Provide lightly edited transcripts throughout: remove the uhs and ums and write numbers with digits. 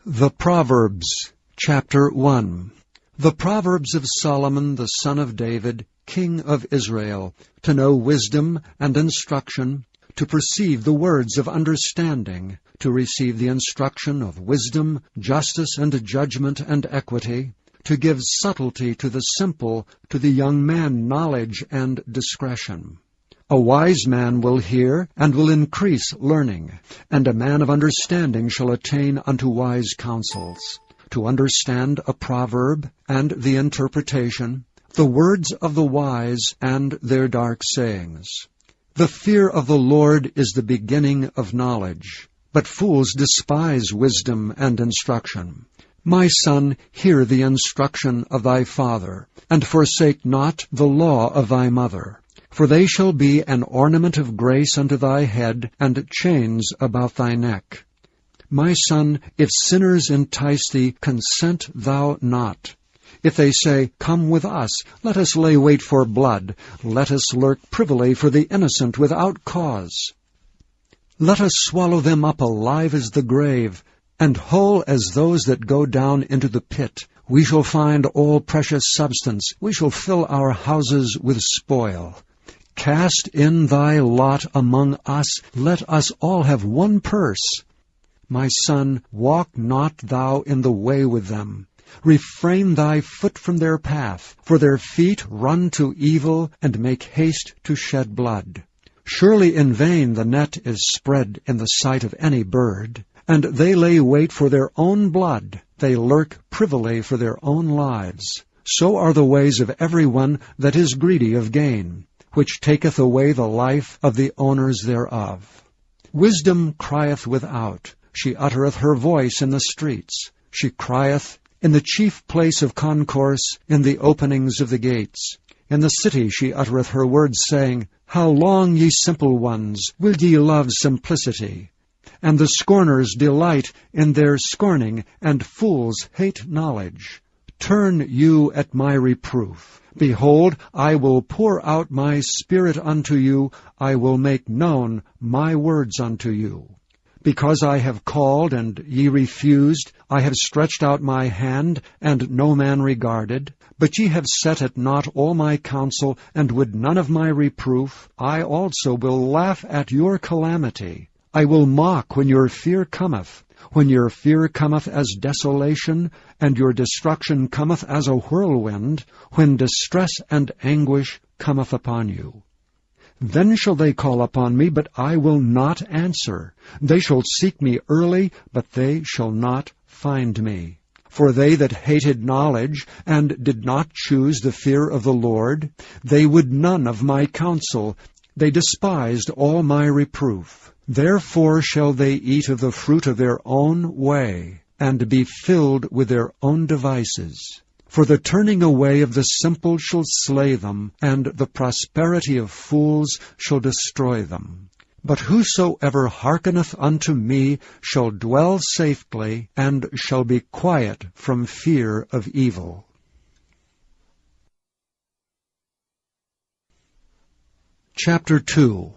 The Proverbs, chapter 1. The Proverbs of Solomon the son of David, king of Israel, to know wisdom and instruction, to perceive the words of understanding, to receive the instruction of wisdom, justice, and judgment, and equity, to give subtlety to the simple, to the young man knowledge and discretion. A wise man will hear, and will increase learning, and a man of understanding shall attain unto wise counsels. To understand a proverb, and the interpretation, the words of the wise, and their dark sayings. The fear of the Lord is the beginning of knowledge, but fools despise wisdom and instruction. My son, hear the instruction of thy father, and forsake not the law of thy mother. For they shall be an ornament of grace unto thy head, and chains about thy neck. My son, if sinners entice thee, consent thou not. If they say, Come with us, let us lay wait for blood, let us lurk privily for the innocent without cause. Let us swallow them up alive as the grave, and whole as those that go down into the pit. We shall find all precious substance, we shall fill our houses with spoil. Cast in thy lot among us, let us all have one purse. My son, walk not thou in the way with them. Refrain thy foot from their path, for their feet run to evil, and make haste to shed blood. Surely in vain the net is spread in the sight of any bird, and they lay wait for their own blood, they lurk privily for their own lives. So are the ways of every one that is greedy of gain, which taketh away the life of the owners thereof. Wisdom crieth without, she uttereth her voice in the streets. She crieth in the chief place of concourse, in the openings of the gates. In the city she uttereth her words, saying, How long, ye simple ones, will ye love simplicity? And the scorners delight in their scorning, and fools hate knowledge. Turn you at my reproof. Behold, I will pour out my Spirit unto you, I will make known my words unto you. Because I have called, and ye refused, I have stretched out my hand, and no man regarded. But ye have set at naught all my counsel, and would none of my reproof. I also will laugh at your calamity. I will mock when your fear cometh. When your fear cometh as desolation, and your destruction cometh as a whirlwind, when distress and anguish cometh upon you. Then shall they call upon me, but I will not answer. They shall seek me early, but they shall not find me. For they that hated knowledge, and did not choose the fear of the Lord, they would none of my counsel. They despised all my reproof. Therefore shall they eat of the fruit of their own way, and be filled with their own devices. For the turning away of the simple shall slay them, and the prosperity of fools shall destroy them. But whosoever hearkeneth unto me shall dwell safely, and shall be quiet from fear of evil. Chapter 2.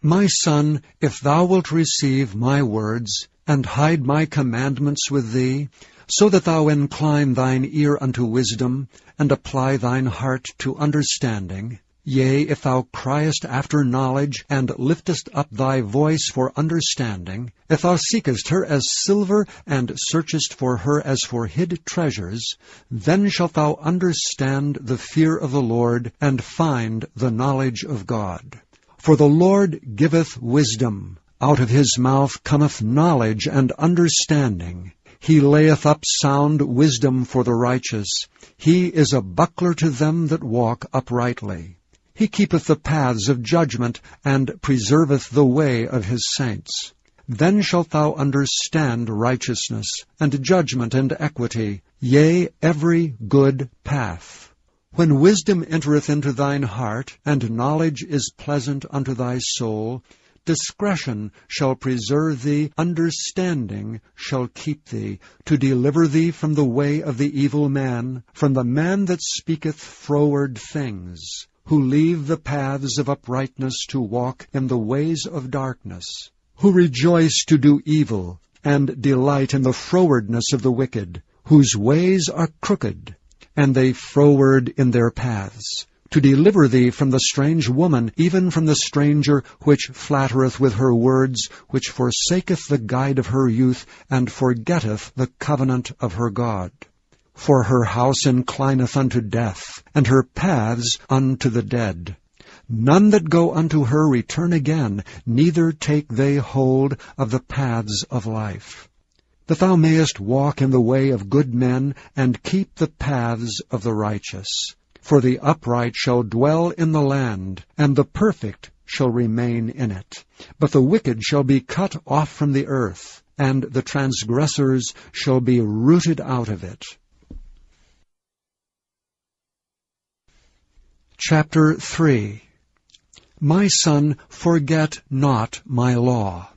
My son, if thou wilt receive my words, and hide my commandments with thee, so that thou incline thine ear unto wisdom, and apply thine heart to understanding, yea, if thou criest after knowledge, and liftest up thy voice for understanding, if thou seekest her as silver, and searchest for her as for hid treasures, then shalt thou understand the fear of the Lord, and find the knowledge of God. For the Lord giveth wisdom. Out of his mouth cometh knowledge and understanding. He layeth up sound wisdom for the righteous. He is a buckler to them that walk uprightly. He keepeth the paths of judgment, and preserveth the way of his saints. Then shalt thou understand righteousness, and judgment, and equity, yea, every good path. When wisdom entereth into thine heart, and knowledge is pleasant unto thy soul, discretion shall preserve thee, understanding shall keep thee, to deliver thee from the way of the evil man, from the man that speaketh froward things, who leave the paths of uprightness to walk in the ways of darkness, who rejoice to do evil, and delight in the frowardness of the wicked, whose ways are crooked, and they froward in their paths, to deliver thee from the strange woman, even from the stranger which flattereth with her words, which forsaketh the guide of her youth, and forgetteth the covenant of her God. For her house inclineth unto death, and her paths unto the dead. None that go unto her return again, neither take they hold of the paths of life. That thou mayest walk in the way of good men, and keep the paths of the righteous. For the upright shall dwell in the land, and the perfect shall remain in it. But the wicked shall be cut off from the earth, and the transgressors shall be rooted out of it. Chapter 3. My son, forget not my law,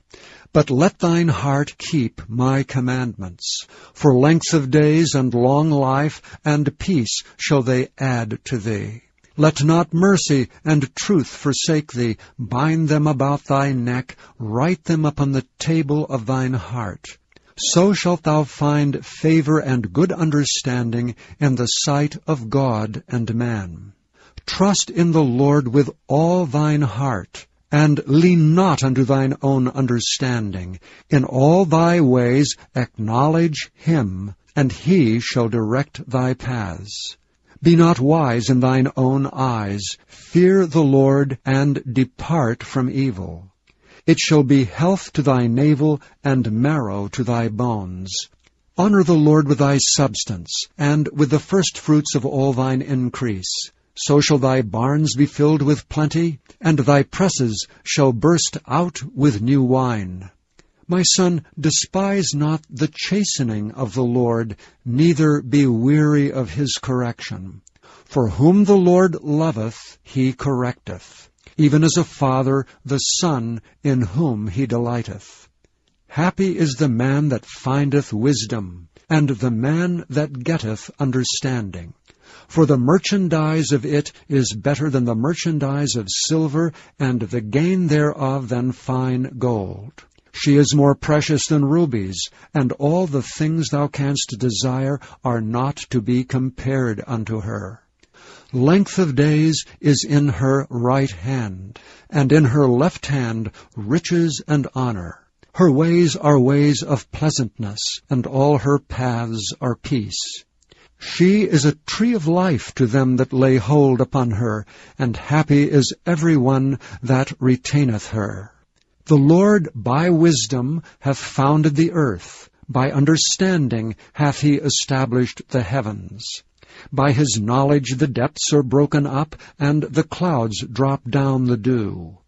but let thine heart keep my commandments. For length of days and long life and peace shall they add to thee. Let not mercy and truth forsake thee. Bind them about thy neck, write them upon the table of thine heart. So shalt thou find favor and good understanding in the sight of God and man. Trust in the Lord with all thine heart, and lean not unto thine own understanding. In all thy ways acknowledge him, and he shall direct thy paths. Be not wise in thine own eyes. Fear the Lord, and depart from evil. It shall be health to thy navel, and marrow to thy bones. Honor the Lord with thy substance, and with the firstfruits of all thine increase. So shall thy barns be filled with plenty, and thy presses shall burst out with new wine. My son, despise not the chastening of the Lord, neither be weary of his correction. For whom the Lord loveth, he correcteth, even as a father the son in whom he delighteth. Happy is the man that findeth wisdom, and the man that getteth understanding. For the merchandise of it is better than the merchandise of silver, and the gain thereof than fine gold. She is more precious than rubies, and all the things thou canst desire are not to be compared unto her. Length of days is in her right hand, and in her left hand riches and honor. Her ways are ways of pleasantness, and all her paths are peace. She is a tree of life to them that lay hold upon her, and happy is every one that retaineth her. The Lord by wisdom hath founded the earth, by understanding hath he established the heavens. By his knowledge the depths are broken up, and the clouds drop down the dew.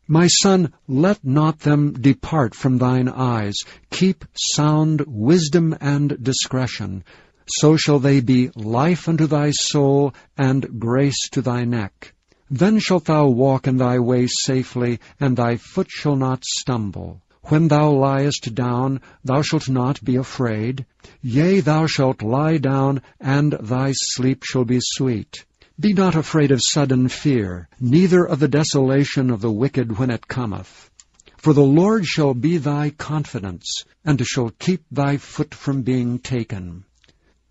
My son, let not them depart from thine eyes. Keep sound wisdom and discretion. So shall they be life unto thy soul, and grace to thy neck. Then shalt thou walk in thy way safely, and thy foot shall not stumble. When thou liest down, thou shalt not be afraid. Yea, thou shalt lie down, and thy sleep shall be sweet. Be not afraid of sudden fear, neither of the desolation of the wicked when it cometh. For the Lord shall be thy confidence, and shall keep thy foot from being taken.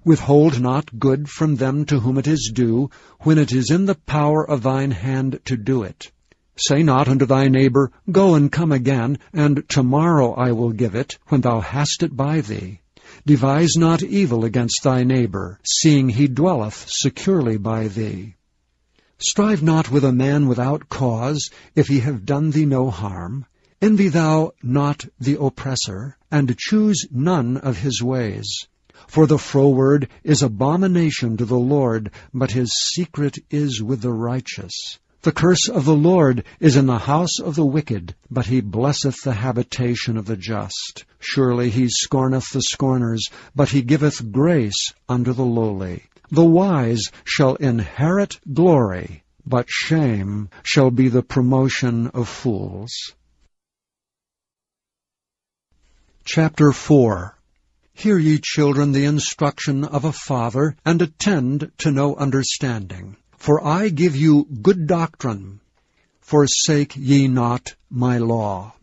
Withhold not good from them to whom it is due, when it is in the power of thine hand to do it. Say not unto thy neighbor, Go and come again, and tomorrow I will give it, when thou hast it by thee. Devise not evil against thy neighbor, seeing he dwelleth securely by thee. Strive not with a man without cause, if he have done thee no harm. Envy thou not the oppressor, and choose none of his ways. For the froward is abomination to the Lord, but his secret is with the righteous. The curse of the Lord is in the house of the wicked, but he blesseth the habitation of the just. Surely he scorneth the scorners, but he giveth grace unto the lowly. The wise shall inherit glory, but shame shall be the promotion of fools. Chapter 4. Hear ye, children, the instruction of a father, and attend to no understanding. For I give you good doctrine. Forsake ye not my law.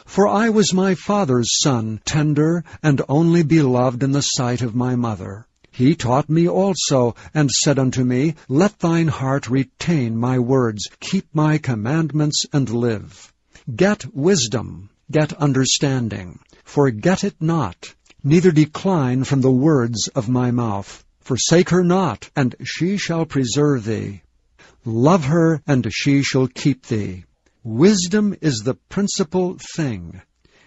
For I was my father's son, tender and only beloved in the sight of my mother. He taught me also, and said unto me, Let thine heart retain my words, keep my commandments, and live. Get wisdom, get understanding. Forget it not, neither decline from the words of my mouth. Forsake her not, and she shall preserve thee. Love her, and she shall keep thee. Wisdom is the principal thing.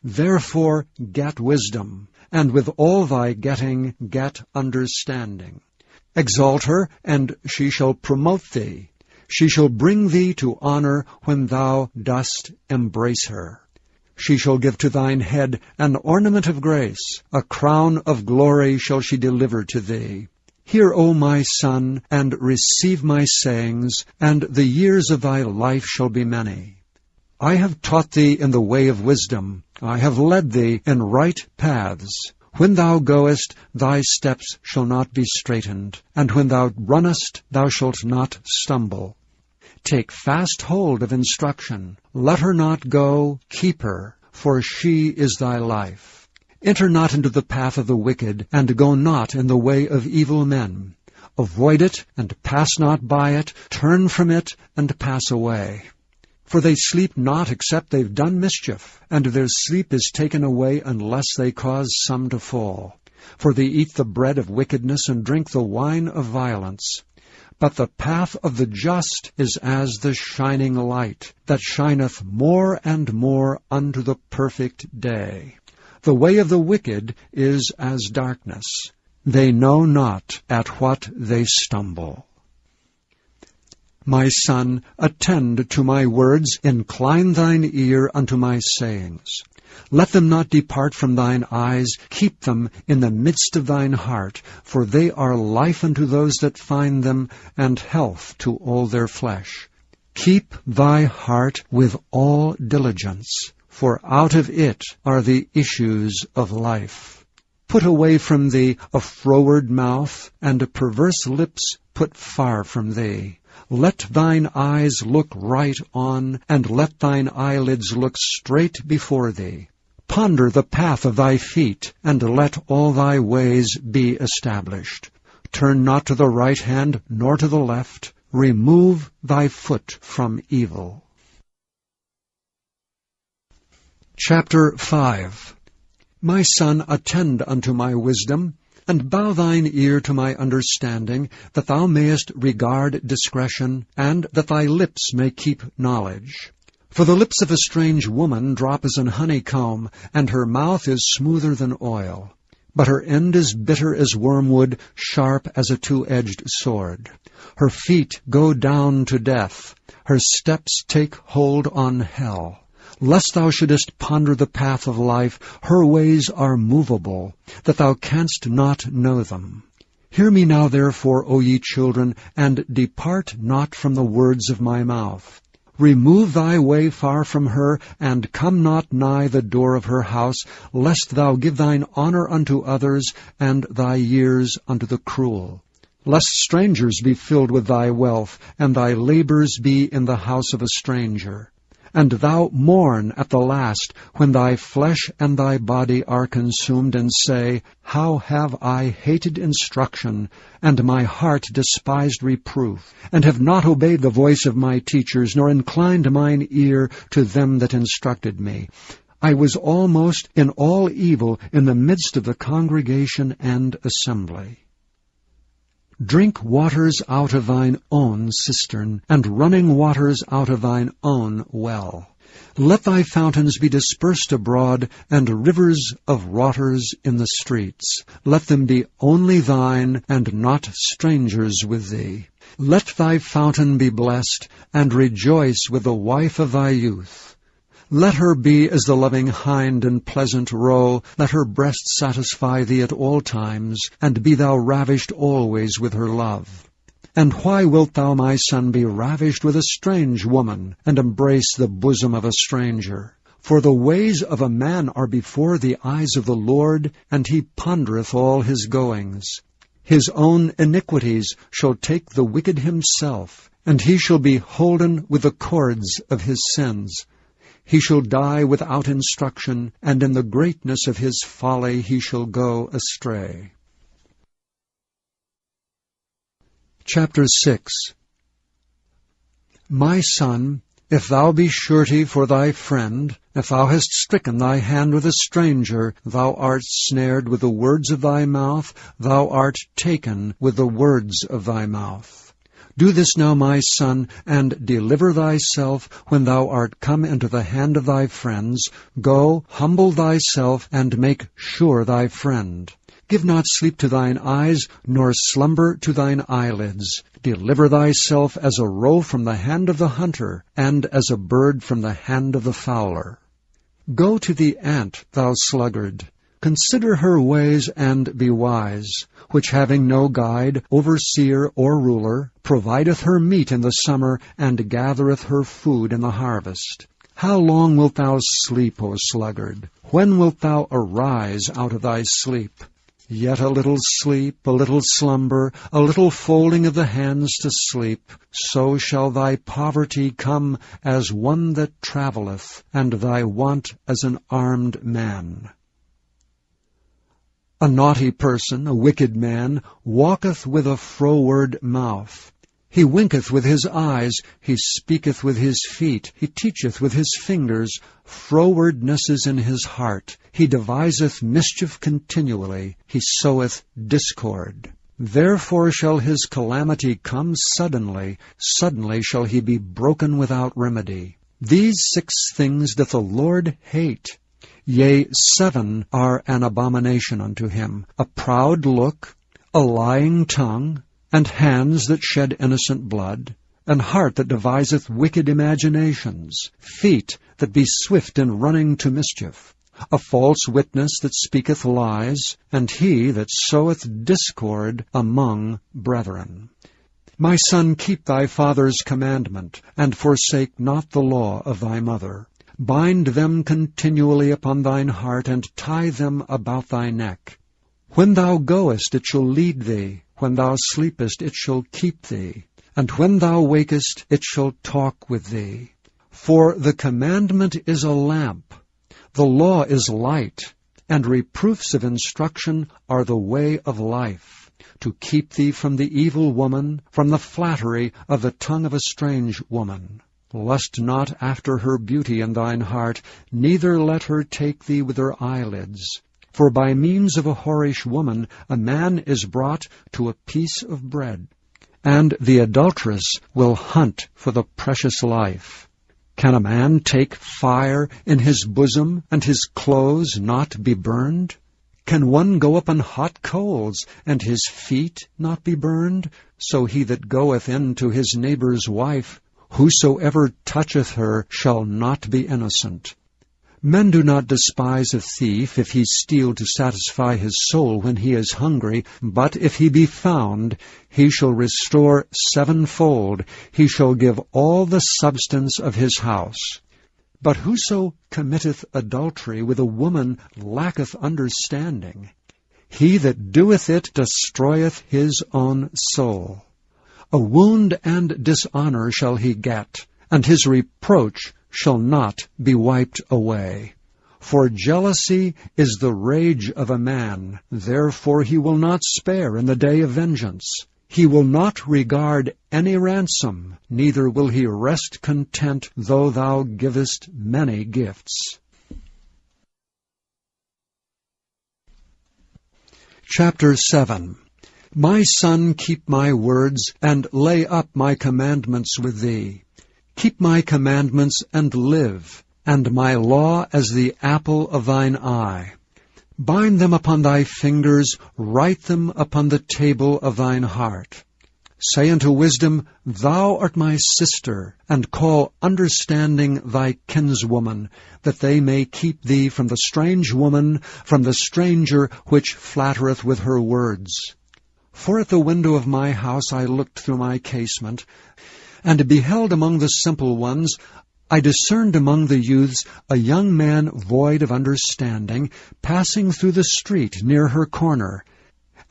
Therefore get wisdom, and with all thy getting get understanding. Exalt her, and she shall promote thee. She shall bring thee to honor when thou dost embrace her. She shall give to thine head an ornament of grace. A crown of glory shall she deliver to thee. Hear, O my son, and receive my sayings, and the years of thy life shall be many. I have taught thee in the way of wisdom. I have led thee in right paths. When thou goest, thy steps shall not be straitened, and when thou runnest, thou shalt not stumble. Take fast hold of instruction. Let her not go, keep her, for she is thy life. Enter not into the path of the wicked, and go not in the way of evil men. Avoid it, and pass not by it. Turn from it, and pass away. For they sleep not except they've done mischief, and their sleep is taken away unless they cause some to fall. For they eat the bread of wickedness, and drink the wine of violence. But the path of the just is as the shining light, that shineth more and more unto the perfect day. The way of the wicked is as darkness. They know not at what they stumble. My son, attend to my words, incline thine ear unto my sayings. Let them not depart from thine eyes, keep them in the midst of thine heart, for they are life unto those that find them, and health to all their flesh. Keep thy heart with all diligence, for out of it are the issues of life. Put away from thee a froward mouth, and perverse lips put far from thee. Let thine eyes look right on, and let thine eyelids look straight before thee. Ponder the path of thy feet, and let all thy ways be established. Turn not to the right hand, nor to the left. Remove thy foot from evil. Chapter 5. My son, attend unto my wisdom, and bow thine ear to my understanding, that thou mayest regard discretion, and that thy lips may keep knowledge. For the lips of a strange woman drop as an honeycomb, and her mouth is smoother than oil. But her end is bitter as wormwood, sharp as a two-edged sword. Her feet go down to death. Her steps take hold on hell. Lest thou shouldest ponder the path of life, her ways are movable, that thou canst not know them. Hear me now therefore, O ye children, and depart not from the words of my mouth. Remove thy way far from her, and come not nigh the door of her house, lest thou give thine honor unto others, and thy years unto the cruel. Lest strangers be filled with thy wealth, and thy labors be in the house of a stranger. And thou mourn at the last, when thy flesh and thy body are consumed, and say, How have I hated instruction, and my heart despised reproof, and have not obeyed the voice of my teachers, nor inclined mine ear to them that instructed me. I was almost in all evil in the midst of the congregation and assembly. Drink waters out of thine own cistern, and running waters out of thine own well. Let thy fountains be dispersed abroad, and rivers of waters in the streets. Let them be only thine, and not strangers with thee. Let thy fountain be blessed, and rejoice with the wife of thy youth. Let her be as the loving hind and pleasant roe. Let her breast satisfy thee at all times, and be thou ravished always with her love. And why wilt thou, my son, be ravished with a strange woman, and embrace the bosom of a stranger? For the ways of a man are before the eyes of the Lord, and he pondereth all his goings. His own iniquities shall take the wicked himself, and he shall be holden with the cords of his sins. he shall die without instruction, and in the greatness of his folly he shall go astray. Chapter 6. My son, if thou be surety for thy friend, if thou hast stricken thy hand with a stranger, thou art snared with the words of thy mouth, thou art taken with the words of thy mouth. Do this now, my son, and deliver thyself when thou art come into the hand of thy friends. Go, humble thyself, and make sure thy friend. Give not sleep to thine eyes, nor slumber to thine eyelids. Deliver thyself as a roe from the hand of the hunter, and as a bird from the hand of the fowler. Go to the ant, thou sluggard. Consider her ways, and be wise, which having no guide, overseer, or ruler, provideth her meat in the summer, and gathereth her food in the harvest. How long wilt thou sleep, O sluggard? When wilt thou arise out of thy sleep? Yet a little sleep, a little slumber, a little folding of the hands to sleep, so shall thy poverty come as one that travelleth, and thy want as an armed man. A naughty person, a wicked man, walketh with a froward mouth. He winketh with his eyes, he speaketh with his feet, he teacheth with his fingers. Frowardness is in his heart. He deviseth mischief continually, he soweth discord. Therefore shall his calamity come suddenly, suddenly shall he be broken without remedy. These 6 things doth the Lord hate. Yea, 7 are an abomination unto him: a proud look, a lying tongue, and hands that shed innocent blood, an heart that deviseth wicked imaginations, feet that be swift in running to mischief, a false witness that speaketh lies, and he that soweth discord among brethren. My son, keep thy father's commandment, and forsake not the law of thy mother. Bind them continually upon thine heart, and tie them about thy neck. When thou goest, it shall lead thee. When thou sleepest, it shall keep thee. And when thou wakest, it shall talk with thee. For the commandment is a lamp, the law is light, and reproofs of instruction are the way of life, to keep thee from the evil woman, from the flattery of the tongue of a strange woman. Lust not after her beauty in thine heart, neither let her take thee with her eyelids. For by means of a whorish woman a man is brought to a piece of bread, and the adulteress will hunt for the precious life. Can a man take fire in his bosom, and his clothes not be burned? Can one go up on hot coals, and his feet not be burned? So he that goeth in to his neighbour's wife, whosoever toucheth her shall not be innocent. Men do not despise a thief if he steal to satisfy his soul when he is hungry, but if he be found, he shall restore 7-fold. He shall give all the substance of his house. But whoso committeth adultery with a woman lacketh understanding. He that doeth it destroyeth his own soul. A wound and dishonor shall he get, and his reproach shall not be wiped away. For jealousy is the rage of a man, therefore he will not spare in the day of vengeance. He will not regard any ransom, neither will he rest content though thou givest many gifts. Chapter 7. My son, keep my words, and lay up my commandments with thee. Keep my commandments, and live, and my law as the apple of thine eye. Bind them upon thy fingers, write them upon the table of thine heart. Say unto wisdom, Thou art my sister, and call understanding thy kinswoman, that they may keep thee from the strange woman, from the stranger which flattereth with her words. For at the window of my house I looked through my casement, and beheld among the simple ones, I discerned among the youths a young man void of understanding, passing through the street near her corner.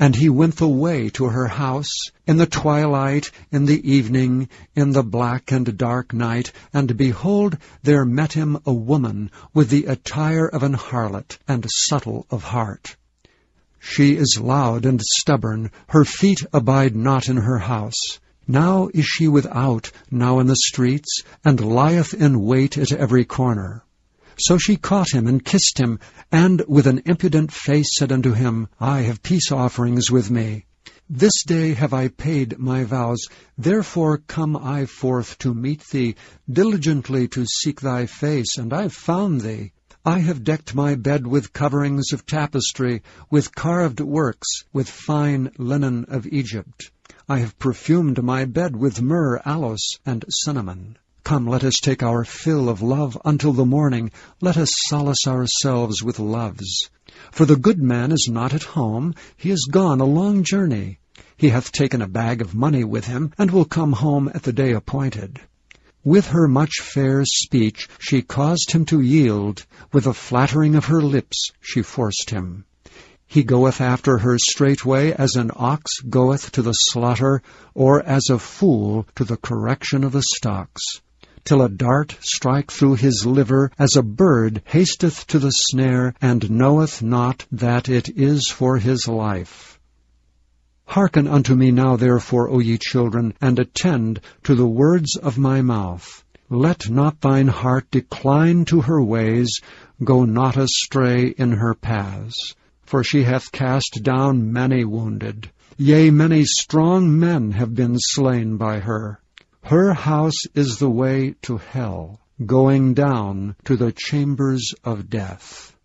And he went the way to her house, in the twilight, in the evening, in the black and dark night, and behold, there met him a woman with the attire of an harlot, and subtle of heart. She is loud and stubborn, her feet abide not in her house. Now is she without, now in the streets, and lieth in wait at every corner. So she caught him and kissed him, and with an impudent face said unto him, I have peace offerings with me. This day have I paid my vows, therefore come I forth to meet thee, diligently to seek thy face, and I have found thee. I have decked my bed with coverings of tapestry, with carved works, with fine linen of Egypt. I have perfumed my bed with myrrh, aloes, and cinnamon. Come, let us take our fill of love until the morning. Let us solace ourselves with loves. For the good man is not at home. He is gone a long journey. He hath taken a bag of money with him, and will come home at the day appointed. With her much fair speech she caused him to yield. With the flattering of her lips she forced him. He goeth after her straightway, as an ox goeth to the slaughter, or as a fool to the correction of the stocks. Till a dart strike through his liver, as a bird hasteth to the snare, and knoweth not that it is for his life. Hearken unto me now therefore, O ye children, and attend to the words of my mouth. Let not thine heart decline to her ways, go not astray in her paths. For she hath cast down many wounded, yea, many strong men have been slain by her. Her house is the way to hell, going down to the chambers of death.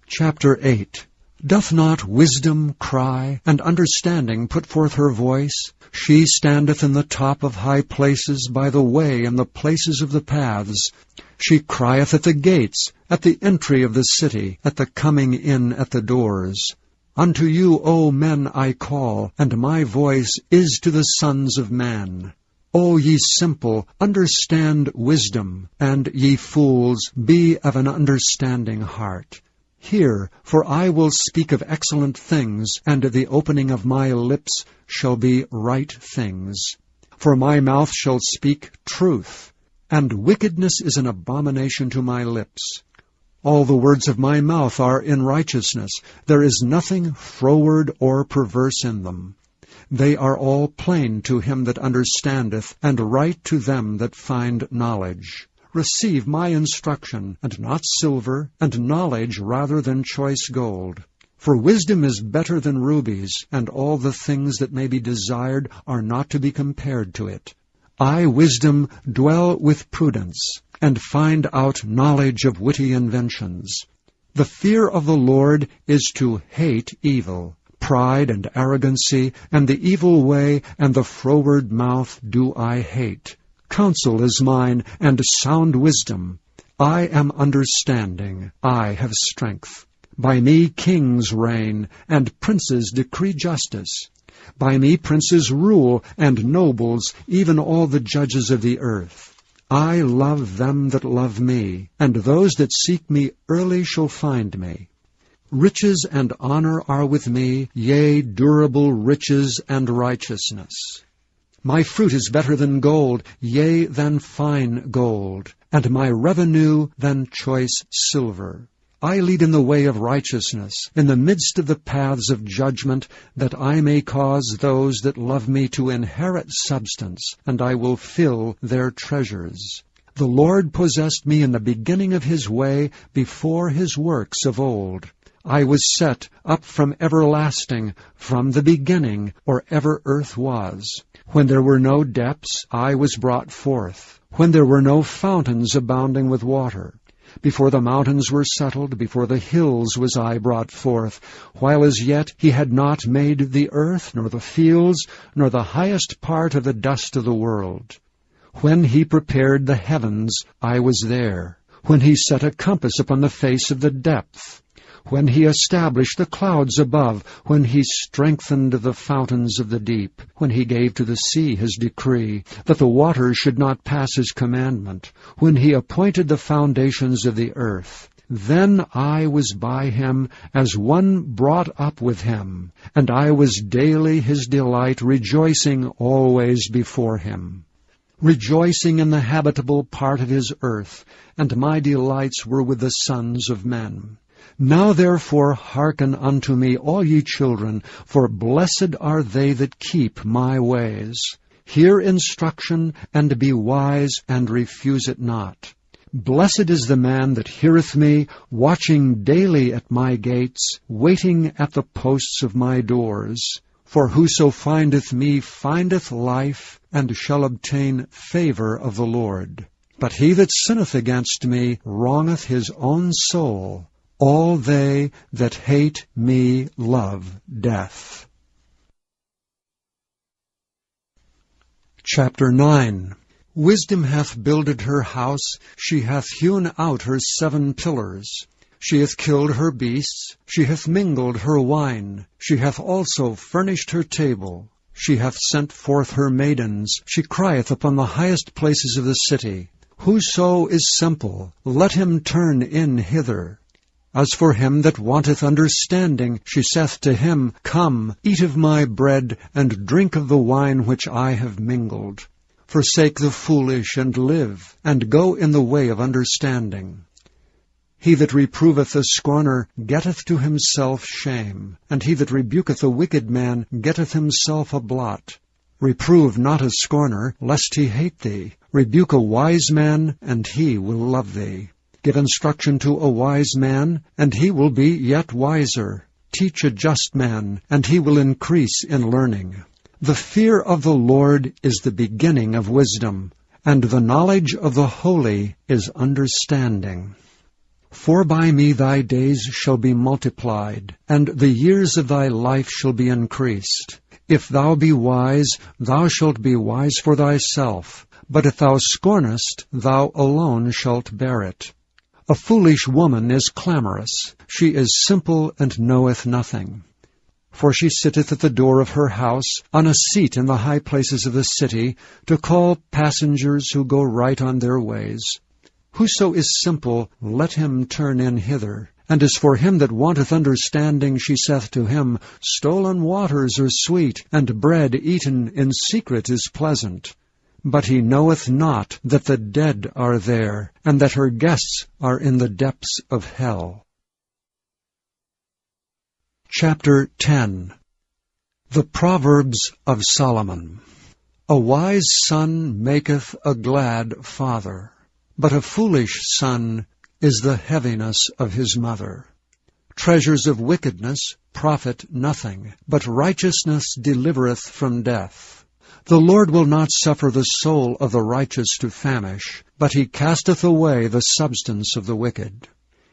Chapter 8. Doth not wisdom cry, and understanding put forth her voice? She standeth in the top of high places, by the way in the places of the paths. She crieth at the gates, at the entry of the city, at the coming in at the doors. Unto you, O men, I call, and my voice is to the sons of man. O ye simple, understand wisdom, and ye fools, be of an understanding heart. Hear, for I will speak of excellent things, and the opening of my lips shall be right things. For my mouth shall speak truth, and wickedness is an abomination to my lips. All the words of my mouth are in righteousness. There is nothing froward or perverse in them. They are all plain to him that understandeth, and right to them that find knowledge. Receive my instruction, and not silver, and knowledge rather than choice gold. For wisdom is better than rubies, and all the things that may be desired are not to be compared to it. I, wisdom, dwell with prudence, and find out knowledge of witty inventions. The fear of the Lord is to hate evil. Pride and arrogancy, and the evil way, and the froward mouth do I hate. Counsel is mine, and sound wisdom. I am understanding, I have strength. By me kings reign, and princes decree justice. By me princes rule, and nobles, even all the judges of the earth. I love them that love me, and those that seek me early shall find me. Riches and honor are with me, yea, durable riches and righteousness. My fruit is better than gold, yea, than fine gold, and my revenue than choice silver. I lead in the way of righteousness, in the midst of the paths of judgment, that I may cause those that love me to inherit substance, and I will fill their treasures. The Lord possessed me in the beginning of his way, before his works of old. I was set up from everlasting, from the beginning, or ever earth was. When there were no depths, I was brought forth. When there were no fountains abounding with water. Before the mountains were settled, before the hills was I brought forth, while as yet he had not made the earth, nor the fields, nor the highest part of the dust of the world. When he prepared the heavens, I was there. When he set a compass upon the face of the depth. When he established the clouds above, when he strengthened the fountains of the deep, when he gave to the sea his decree, that the waters should not pass his commandment, when he appointed the foundations of the earth. Then I was by him as one brought up with him, and I was daily his delight, rejoicing always before him. Rejoicing in the habitable part of his earth, and my delights were with the sons of men. Now therefore hearken unto me, all ye children, for blessed are they that keep my ways. Hear instruction, and be wise, and refuse it not. Blessed is the man that heareth me, watching daily at my gates, waiting at the posts of my doors. For whoso findeth me findeth life, and shall obtain favor of the Lord. But he that sinneth against me wrongeth his own soul. All they that hate me love death. Chapter 9. Wisdom hath builded her house, she hath hewn out her 7 pillars. She hath killed her beasts, she hath mingled her wine, she hath also furnished her table. She hath sent forth her maidens, she crieth upon the highest places of the city. Whoso is simple, let him turn in hither. As for him that wanteth understanding, she saith to him, Come, eat of my bread, and drink of the wine which I have mingled. Forsake the foolish, and live, and go in the way of understanding. He that reproveth a scorner getteth to himself shame, and he that rebuketh a wicked man getteth himself a blot. Reprove not a scorner, lest he hate thee. Rebuke a wise man, and he will love thee. Give instruction to a wise man, and he will be yet wiser. Teach a just man, and he will increase in learning. The fear of the Lord is the beginning of wisdom, and the knowledge of the holy is understanding. For by me thy days shall be multiplied, and the years of thy life shall be increased. If thou be wise, thou shalt be wise for thyself, but if thou scornest, thou alone shalt bear it. A foolish woman is clamorous, she is simple and knoweth nothing. For she sitteth at the door of her house, on a seat in the high places of the city, to call passengers who go right on their ways. Whoso is simple, let him turn in hither. And as for him that wanteth understanding, she saith to him, Stolen waters are sweet, and bread eaten in secret is pleasant. But he knoweth not that the dead are there, and that her guests are in the depths of hell. Chapter 10. The Proverbs of Solomon. A wise son maketh a glad father, but a foolish son is the heaviness of his mother. Treasures of wickedness profit nothing, but righteousness delivereth from death. The Lord will not suffer the soul of the righteous to famish, but he casteth away the substance of the wicked.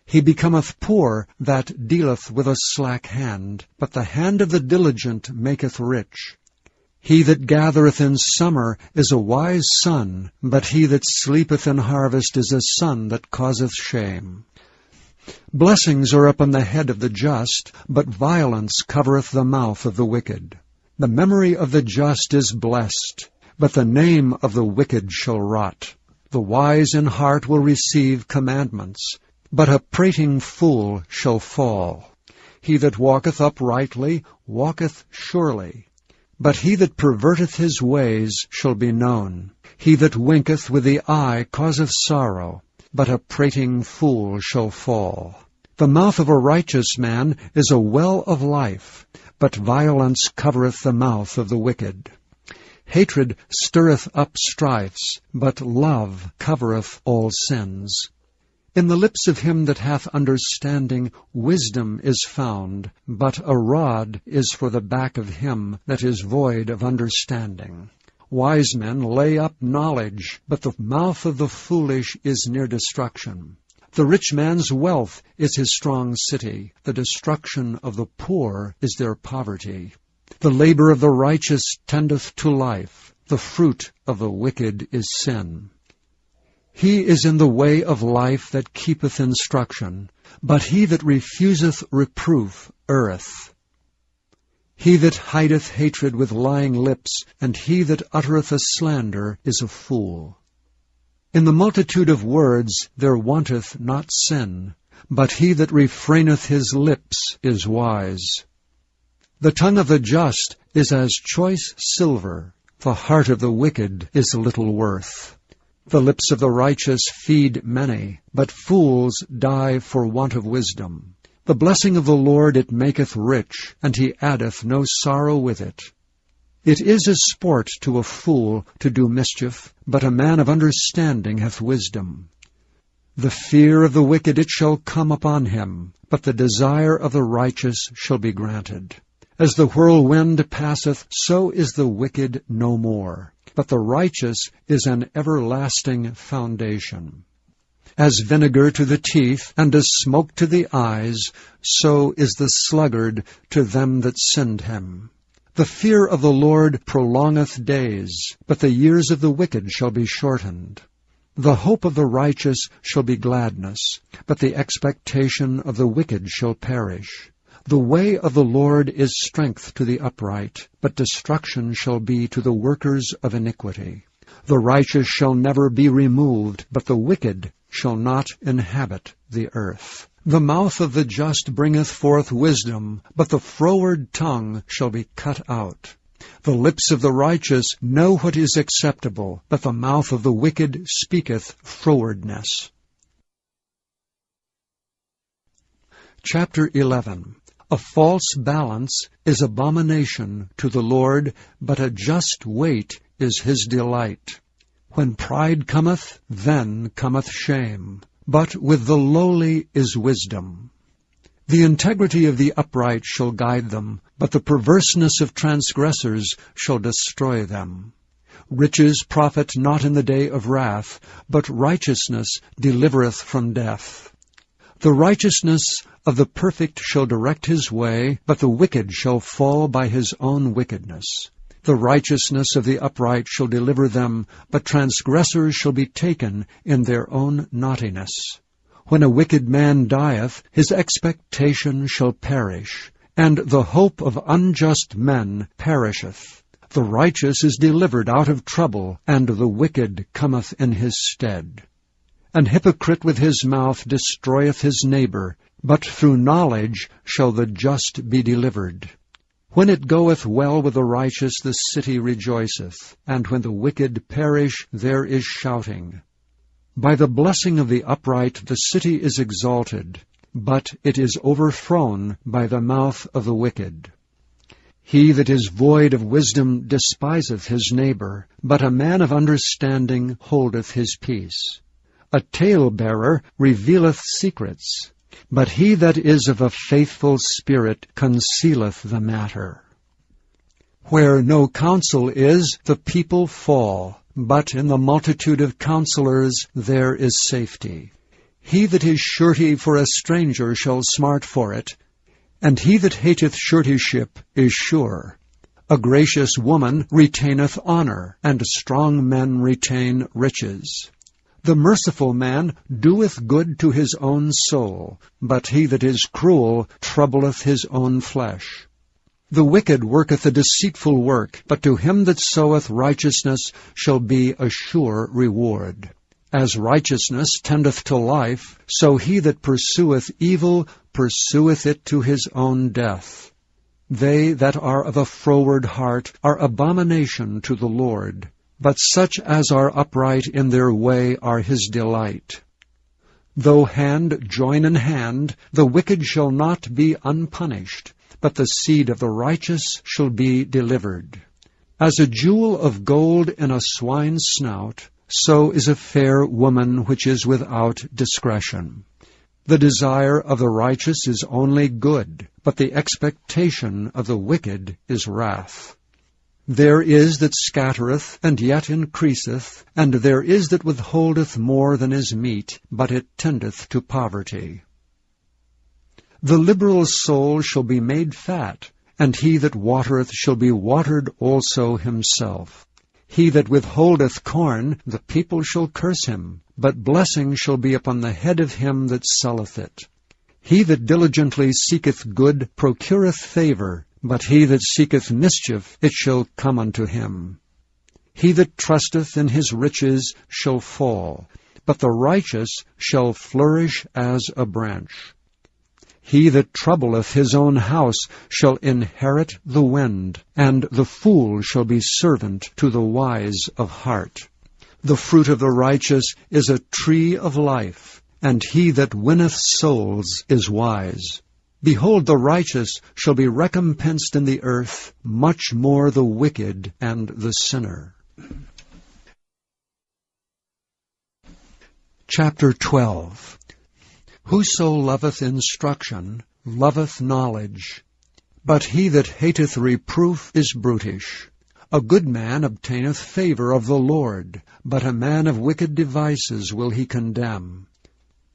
He becometh poor that dealeth with a slack hand, but the hand of the diligent maketh rich. He that gathereth in summer is a wise son, but he that sleepeth in harvest is a son that causeth shame. Blessings are upon the head of the just, but violence covereth the mouth of the wicked. The memory of the just is blessed, but the name of the wicked shall rot. The wise in heart will receive commandments, but a prating fool shall fall. He that walketh uprightly walketh surely, but he that perverteth his ways shall be known. He that winketh with the eye causeth sorrow, but a prating fool shall fall. The mouth of a righteous man is a well of life, but violence covereth the mouth of the wicked. Hatred stirreth up strifes, but love covereth all sins. In the lips of him that hath understanding wisdom is found, but a rod is for the back of him that is void of understanding. Wise men lay up knowledge, but the mouth of the foolish is near destruction. The rich man's wealth is his strong city. The destruction of the poor is their poverty. The labor of the righteous tendeth to life. The fruit of the wicked is sin. He is in the way of life that keepeth instruction, but he that refuseth reproof erreth. He that hideth hatred with lying lips, and he that uttereth a slander, is a fool. In the multitude of words there wanteth not sin, but he that refraineth his lips is wise. The tongue of the just is as choice silver, the heart of the wicked is little worth. The lips of the righteous feed many, but fools die for want of wisdom. The blessing of the Lord it maketh rich, and he addeth no sorrow with it. It is as sport to a fool to do mischief, but a man of understanding hath wisdom. The fear of the wicked it shall come upon him, but the desire of the righteous shall be granted. As the whirlwind passeth, so is the wicked no more, but the righteous is an everlasting foundation. As vinegar to the teeth, and as smoke to the eyes, so is the sluggard to them that send him. The fear of the Lord prolongeth days, but the years of the wicked shall be shortened. The hope of the righteous shall be gladness, but the expectation of the wicked shall perish. The way of the Lord is strength to the upright, but destruction shall be to the workers of iniquity. The righteous shall never be removed, but the wicked shall not inhabit the earth. The mouth of the just bringeth forth wisdom, but the froward tongue shall be cut out. The lips of the righteous know what is acceptable, but the mouth of the wicked speaketh frowardness. Chapter 11. A false balance is abomination to the Lord, but a just weight is his delight. When pride cometh, then cometh shame, but with the lowly is wisdom. The integrity of the upright shall guide them, but the perverseness of transgressors shall destroy them. Riches profit not in the day of wrath, but righteousness delivereth from death. The righteousness of the perfect shall direct his way, but the wicked shall fall by his own wickedness. The righteousness of the upright shall deliver them, but transgressors shall be taken in their own naughtiness. When a wicked man dieth, his expectation shall perish, and the hope of unjust men perisheth. The righteous is delivered out of trouble, and the wicked cometh in his stead. An hypocrite with his mouth destroyeth his neighbor, but through knowledge shall the just be delivered. When it goeth well with the righteous, the city rejoiceth, and when the wicked perish, there is shouting. By the blessing of the upright the city is exalted, but it is overthrown by the mouth of the wicked. He that is void of wisdom despiseth his neighbor, but a man of understanding holdeth his peace. A talebearer revealeth secrets, but he that is of a faithful spirit concealeth the matter. Where no counsel is, the people fall, but in the multitude of counselors there is safety. He that is surety for a stranger shall smart for it, and he that hateth suretyship is sure. A gracious woman retaineth honor, and strong men retain riches. The merciful man doeth good to his own soul, but he that is cruel troubleth his own flesh. The wicked worketh a deceitful work, but to him that soweth righteousness shall be a sure reward. As righteousness tendeth to life, so he that pursueth evil pursueth it to his own death. They that are of a froward heart are abomination to the Lord, but such as are upright in their way are his delight. Though hand join in hand, the wicked shall not be unpunished, but the seed of the righteous shall be delivered. As a jewel of gold in a swine's snout, so is a fair woman which is without discretion. The desire of the righteous is only good, but the expectation of the wicked is wrath. There is that scattereth, and yet increaseth, and there is that withholdeth more than is meet, but it tendeth to poverty. The liberal soul shall be made fat, and he that watereth shall be watered also himself. He that withholdeth corn, the people shall curse him, but blessing shall be upon the head of him that selleth it. He that diligently seeketh good procureth favor, but he that seeketh mischief, it shall come unto him. He that trusteth in his riches shall fall, but the righteous shall flourish as a branch. He that troubleth his own house shall inherit the wind, and the fool shall be servant to the wise of heart. The fruit of the righteous is a tree of life, and he that winneth souls is wise. Behold, the righteous shall be recompensed in the earth, much more the wicked and the sinner. Chapter 12. Whoso loveth instruction loveth knowledge, but he that hateth reproof is brutish. A good man obtaineth favor of the Lord, but a man of wicked devices will he condemn.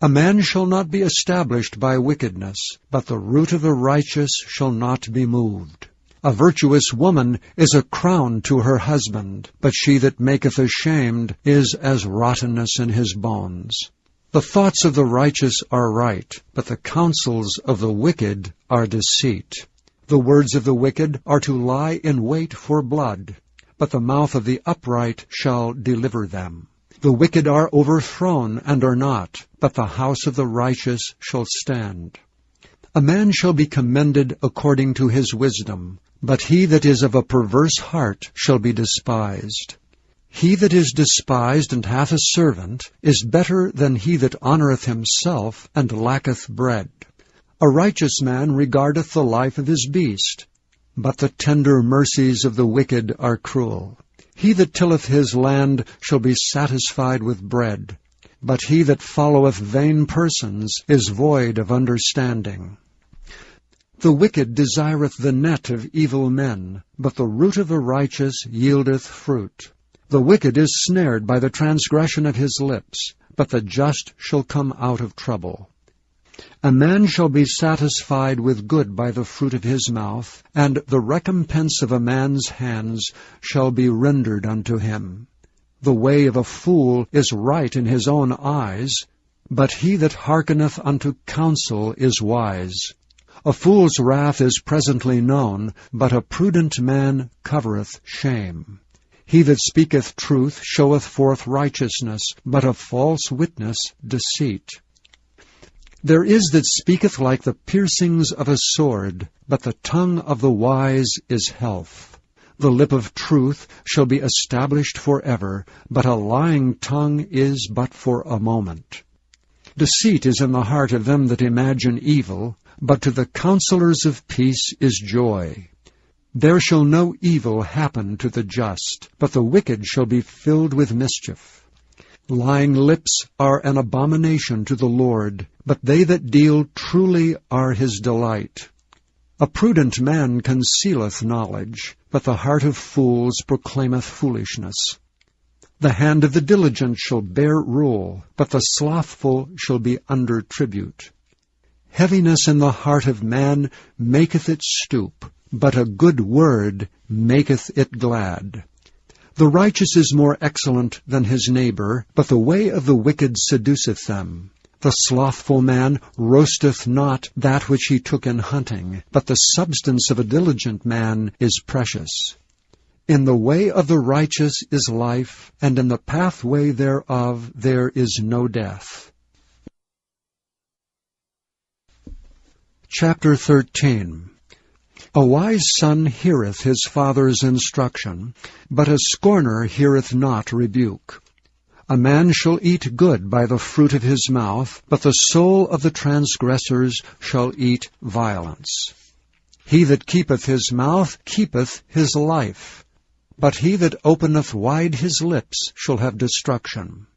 A man shall not be established by wickedness, but the root of the righteous shall not be moved. A virtuous woman is a crown to her husband, but she that maketh ashamed is as rottenness in his bones. The thoughts of the righteous are right, but the counsels of the wicked are deceit. The words of the wicked are to lie in wait for blood, but the mouth of the upright shall deliver them. The wicked are overthrown and are not, but the house of the righteous shall stand. A man shall be commended according to his wisdom, but he that is of a perverse heart shall be despised. He that is despised and hath a servant is better than he that honoureth himself and lacketh bread. A righteous man regardeth the life of his beast, but the tender mercies of the wicked are cruel. He that tilleth his land shall be satisfied with bread, but he that followeth vain persons is void of understanding. The wicked desireth the net of evil men, but the root of the righteous yieldeth fruit. The wicked is snared by the transgression of his lips, but the just shall come out of trouble. A man shall be satisfied with good by the fruit of his mouth, and the recompense of a man's hands shall be rendered unto him. The way of a fool is right in his own eyes, but he that hearkeneth unto counsel is wise. A fool's wrath is presently known, but a prudent man covereth shame. He that speaketh truth showeth forth righteousness, but a false witness deceit. There is that speaketh like the piercings of a sword, but the tongue of the wise is health. The lip of truth shall be established forever, but a lying tongue is but for a moment. Deceit is in the heart of them that imagine evil, but to the counselors of peace is joy. There shall no evil happen to the just, but the wicked shall be filled with mischief. Lying lips are an abomination to the Lord, but they that deal truly are his delight. A prudent man concealeth knowledge, but the heart of fools proclaimeth foolishness. The hand of the diligent shall bear rule, but the slothful shall be under tribute. Heaviness in the heart of man maketh it stoop, but a good word maketh it glad. The righteous is more excellent than his neighbor, but the way of the wicked seduceth them. The slothful man roasteth not that which he took in hunting, but the substance of a diligent man is precious. In the way of the righteous is life, and in the pathway thereof there is no death. Chapter 13. A wise son heareth his father's instruction, but a scorner heareth not rebuke. A man shall eat good by the fruit of his mouth, but the soul of the transgressors shall eat violence. He that keepeth his mouth keepeth his life, but he that openeth wide his lips shall have destruction.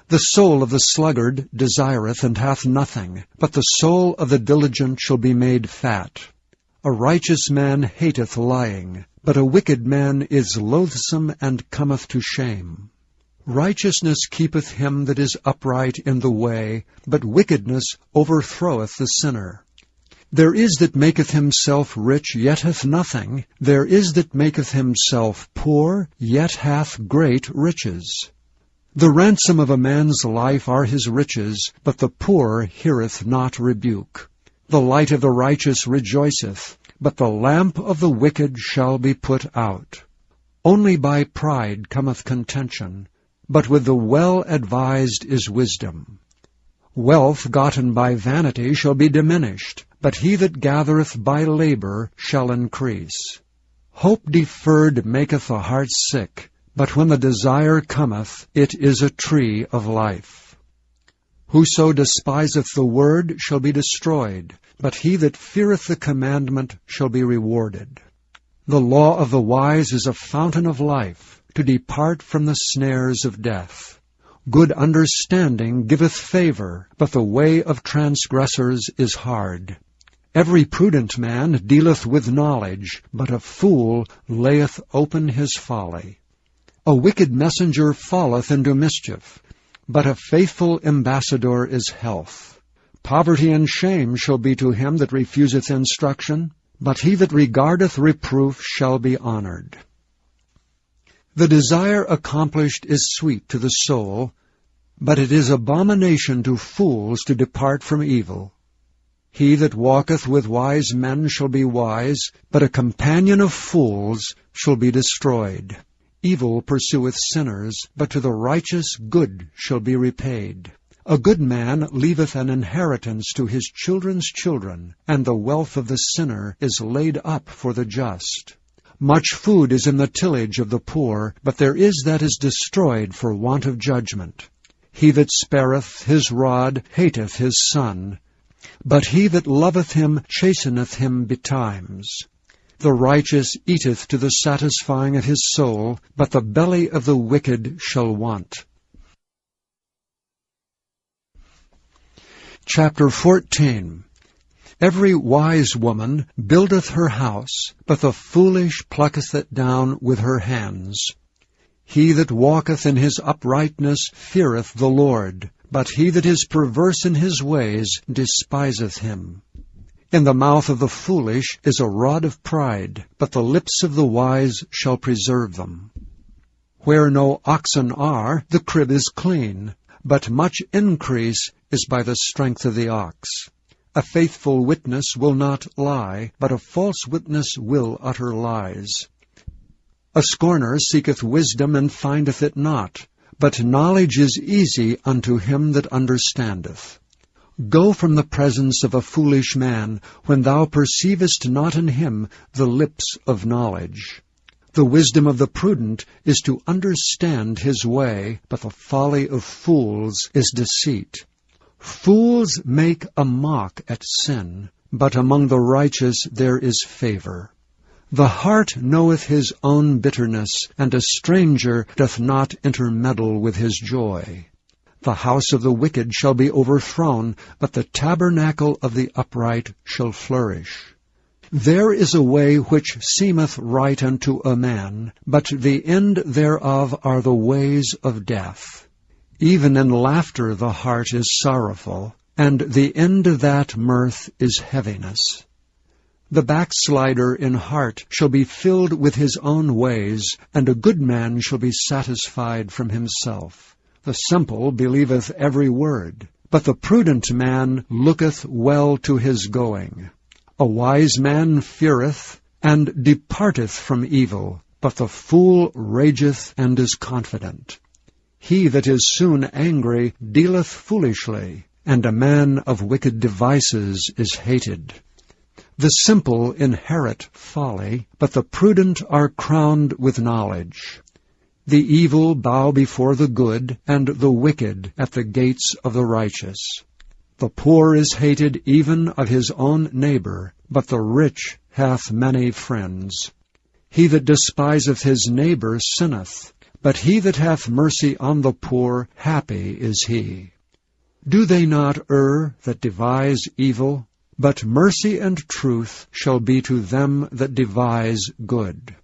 The soul of the sluggard desireth and hath nothing, but the soul of the diligent shall be made fat. A righteous man hateth lying, but a wicked man is loathsome and cometh to shame. Righteousness keepeth him that is upright in the way, but wickedness overthroweth the sinner. There is that maketh himself rich, yet hath nothing. There is that maketh himself poor, yet hath great riches. The ransom of a man's life are his riches, but the poor heareth not rebuke. The light of the righteous rejoiceth, but the lamp of the wicked shall be put out. Only by pride cometh contention, but with the well-advised is wisdom. Wealth gotten by vanity shall be diminished, but he that gathereth by labor shall increase. Hope deferred maketh the heart sick, but when the desire cometh, it is a tree of life. Whoso despiseth the word shall be destroyed, but he that feareth the commandment shall be rewarded. The law of the wise is a fountain of life, to depart from the snares of death. Good understanding giveth favor, but the way of transgressors is hard. Every prudent man dealeth with knowledge, but a fool layeth open his folly. A wicked messenger falleth into mischief, but a faithful ambassador is health. Poverty and shame shall be to him that refuseth instruction, but he that regardeth reproof shall be honored. The desire accomplished is sweet to the soul, but it is abomination to fools to depart from evil. He that walketh with wise men shall be wise, but a companion of fools shall be destroyed. Evil pursueth sinners, but to the righteous good shall be repaid. A good man leaveth an inheritance to his children's children, and the wealth of the sinner is laid up for the just. Much food is in the tillage of the poor, but there is that is destroyed for want of judgment. He that spareth his rod hateth his son, but he that loveth him chasteneth him betimes. The righteous eateth to the satisfying of his soul, but the belly of the wicked shall want. Chapter 14. Every wise woman buildeth her house, but the foolish plucketh it down with her hands. He that walketh in his uprightness feareth the Lord, but he that is perverse in his ways despiseth him. In the mouth of the foolish is a rod of pride, but the lips of the wise shall preserve them. Where no oxen are, the crib is clean, but much increase is by the strength of the ox. A faithful witness will not lie, but a false witness will utter lies. A scorner seeketh wisdom and findeth it not, but knowledge is easy unto him that understandeth. Go from the presence of a foolish man, when thou perceivest not in him the lips of knowledge. The wisdom of the prudent is to understand his way, but the folly of fools is deceit. Fools make a mock at sin, but among the righteous there is favor. The heart knoweth his own bitterness, and a stranger doth not intermeddle with his joy. The house of the wicked shall be overthrown, but the tabernacle of the upright shall flourish. There is a way which seemeth right unto a man, but the end thereof are the ways of death. Even in laughter the heart is sorrowful, and the end of that mirth is heaviness. The backslider in heart shall be filled with his own ways, and a good man shall be satisfied from himself. The simple believeth every word, but the prudent man looketh well to his going. A wise man feareth, and departeth from evil, but the fool rageth and is confident. He that is soon angry dealeth foolishly, and a man of wicked devices is hated. The simple inherit folly, but the prudent are crowned with knowledge. The evil bow before the good, and the wicked at the gates of the righteous. The poor is hated even of his own neighbor, but the rich hath many friends. He that despiseth his neighbor sinneth, but he that hath mercy on the poor, happy is he. Do they not err that devise evil? But mercy and truth shall be to them that devise good.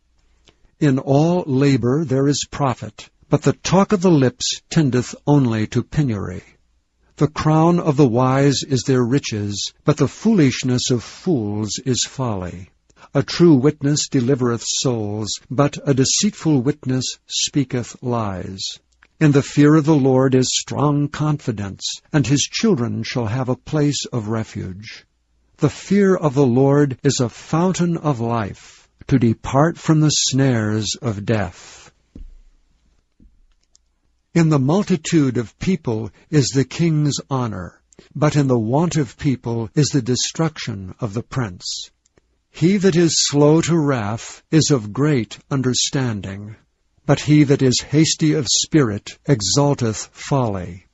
In all labor there is profit, but the talk of the lips tendeth only to penury. The crown of the wise is their riches, but the foolishness of fools is folly. A true witness delivereth souls, but a deceitful witness speaketh lies. In the fear of the Lord is strong confidence, and his children shall have a place of refuge. The fear of the Lord is a fountain of life, to depart from the snares of death. In the multitude of people is the king's honor, but in the want of people is the destruction of the prince. He that is slow to wrath is of great understanding, but he that is hasty of spirit exalteth folly.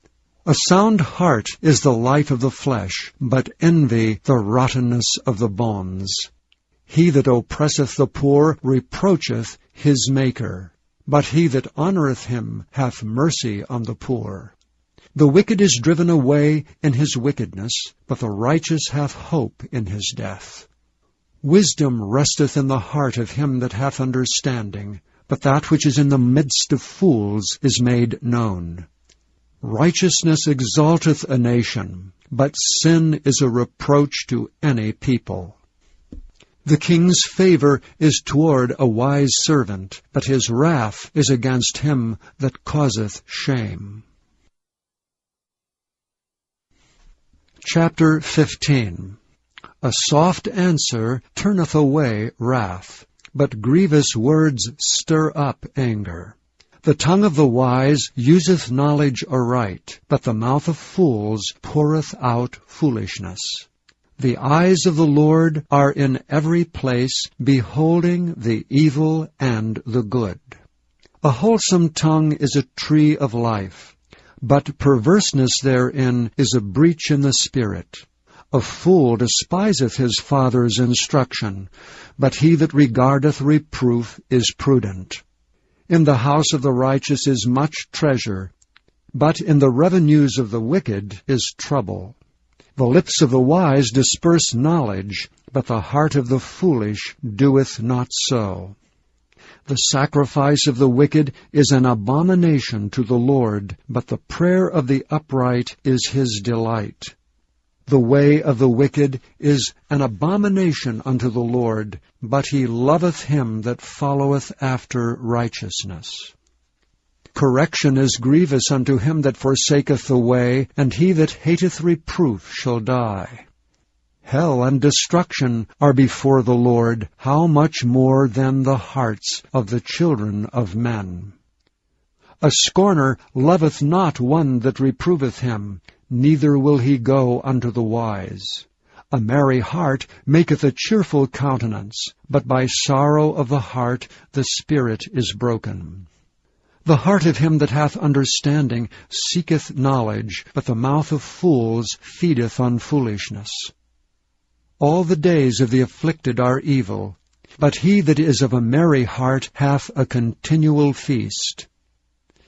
A sound heart is the life of the flesh, but envy the rottenness of the bones. He that oppresseth the poor reproacheth his Maker, but he that honoureth him hath mercy on the poor. The wicked is driven away in his wickedness, but the righteous hath hope in his death. Wisdom resteth in the heart of him that hath understanding, but that which is in the midst of fools is made known. Righteousness exalteth a nation, but sin is a reproach to any people. The king's favor is toward a wise servant, but his wrath is against him that causeth shame. Chapter 15. A soft answer turneth away wrath, but grievous words stir up anger. The tongue of the wise useth knowledge aright, but the mouth of fools poureth out foolishness. The eyes of the Lord are in every place, beholding the evil and the good. A wholesome tongue is a tree of life, but perverseness therein is a breach in the spirit. A fool despiseth his father's instruction, but he that regardeth reproof is prudent. In the house of the righteous is much treasure, but in the revenues of the wicked is trouble. The lips of the wise disperse knowledge, but the heart of the foolish doeth not so. The sacrifice of the wicked is an abomination to the Lord, but the prayer of the upright is his delight. The way of the wicked is an abomination unto the Lord, but he loveth him that followeth after righteousness. Correction is grievous unto him that forsaketh the way, and he that hateth reproof shall die. Hell and destruction are before the Lord, how much more than the hearts of the children of men? A scorner loveth not one that reproveth him, neither will he go unto the wise. A merry heart maketh a cheerful countenance, but by sorrow of the heart the spirit is broken. The heart of him that hath understanding seeketh knowledge, but the mouth of fools feedeth on foolishness. All the days of the afflicted are evil, but he that is of a merry heart hath a continual feast.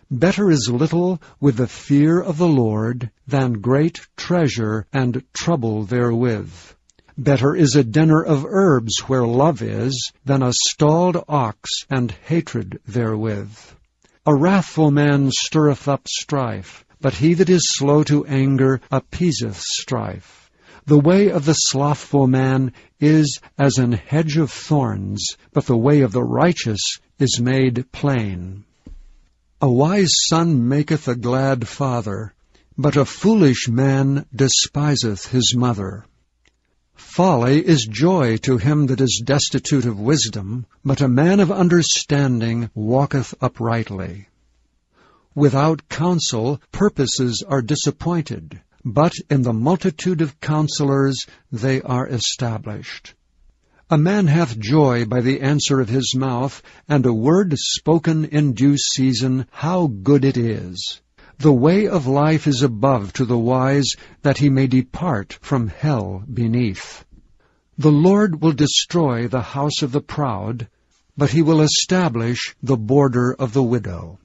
Better is little with the fear of the Lord than great treasure and trouble therewith. Better is a dinner of herbs where love is than a stalled ox and hatred therewith. A wrathful man stirreth up strife, but he that is slow to anger appeaseth strife. The way of the slothful man is as an hedge of thorns, but the way of the righteous is made plain. A wise son maketh a glad father, but a foolish man despiseth his mother. Folly is joy to him that is destitute of wisdom, but a man of understanding walketh uprightly. Without counsel purposes are disappointed, but in the multitude of counselors they are established. A man hath joy by the answer of his mouth, and a word spoken in due season, how good it is! The way of life is above to the wise, that he may depart from hell beneath. The Lord will destroy the house of the proud, but he will establish the border of the widow.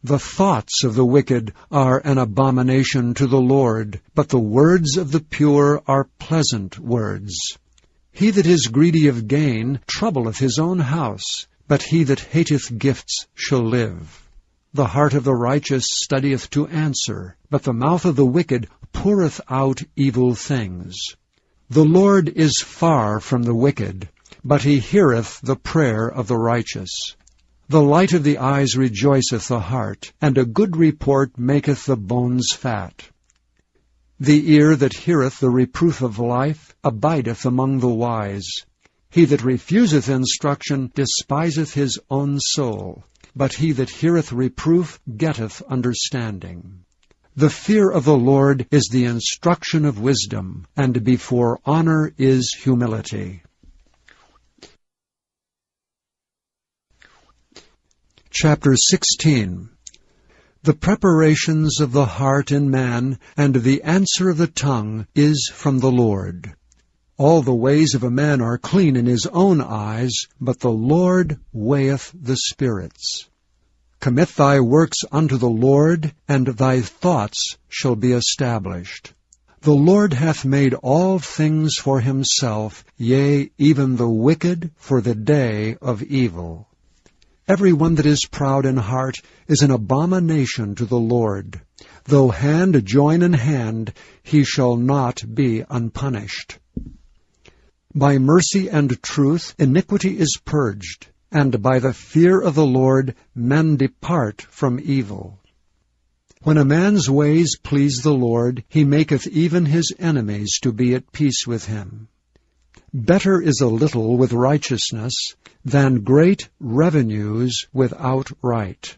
The thoughts of the wicked are an abomination to the Lord, but the words of the pure are pleasant words. He that is greedy of gain troubleth his own house, but he that hateth gifts shall live. The heart of the righteous studieth to answer, but the mouth of the wicked poureth out evil things. The Lord is far from the wicked, but he heareth the prayer of the righteous. The light of the eyes rejoiceth the heart, and a good report maketh the bones fat. The ear that heareth the reproof of life abideth among the wise. He that refuseth instruction despiseth his own soul, but he that heareth reproof getteth understanding. The fear of the Lord is the instruction of wisdom, and before honor is humility. Chapter 16. The preparations of the heart in man, and the answer of the tongue, is from the Lord. All the ways of a man are clean in his own eyes, but the Lord weigheth the spirits. Commit thy works unto the Lord, and thy thoughts shall be established. The Lord hath made all things for himself, yea, even the wicked for the day of evil. Every one that is proud in heart is an abomination to the Lord. Though hand join in hand, he shall not be unpunished. By mercy and truth iniquity is purged, and by the fear of the Lord men depart from evil. When a man's ways please the Lord, he maketh even his enemies to be at peace with him. Better is a little with righteousness than great revenues without right.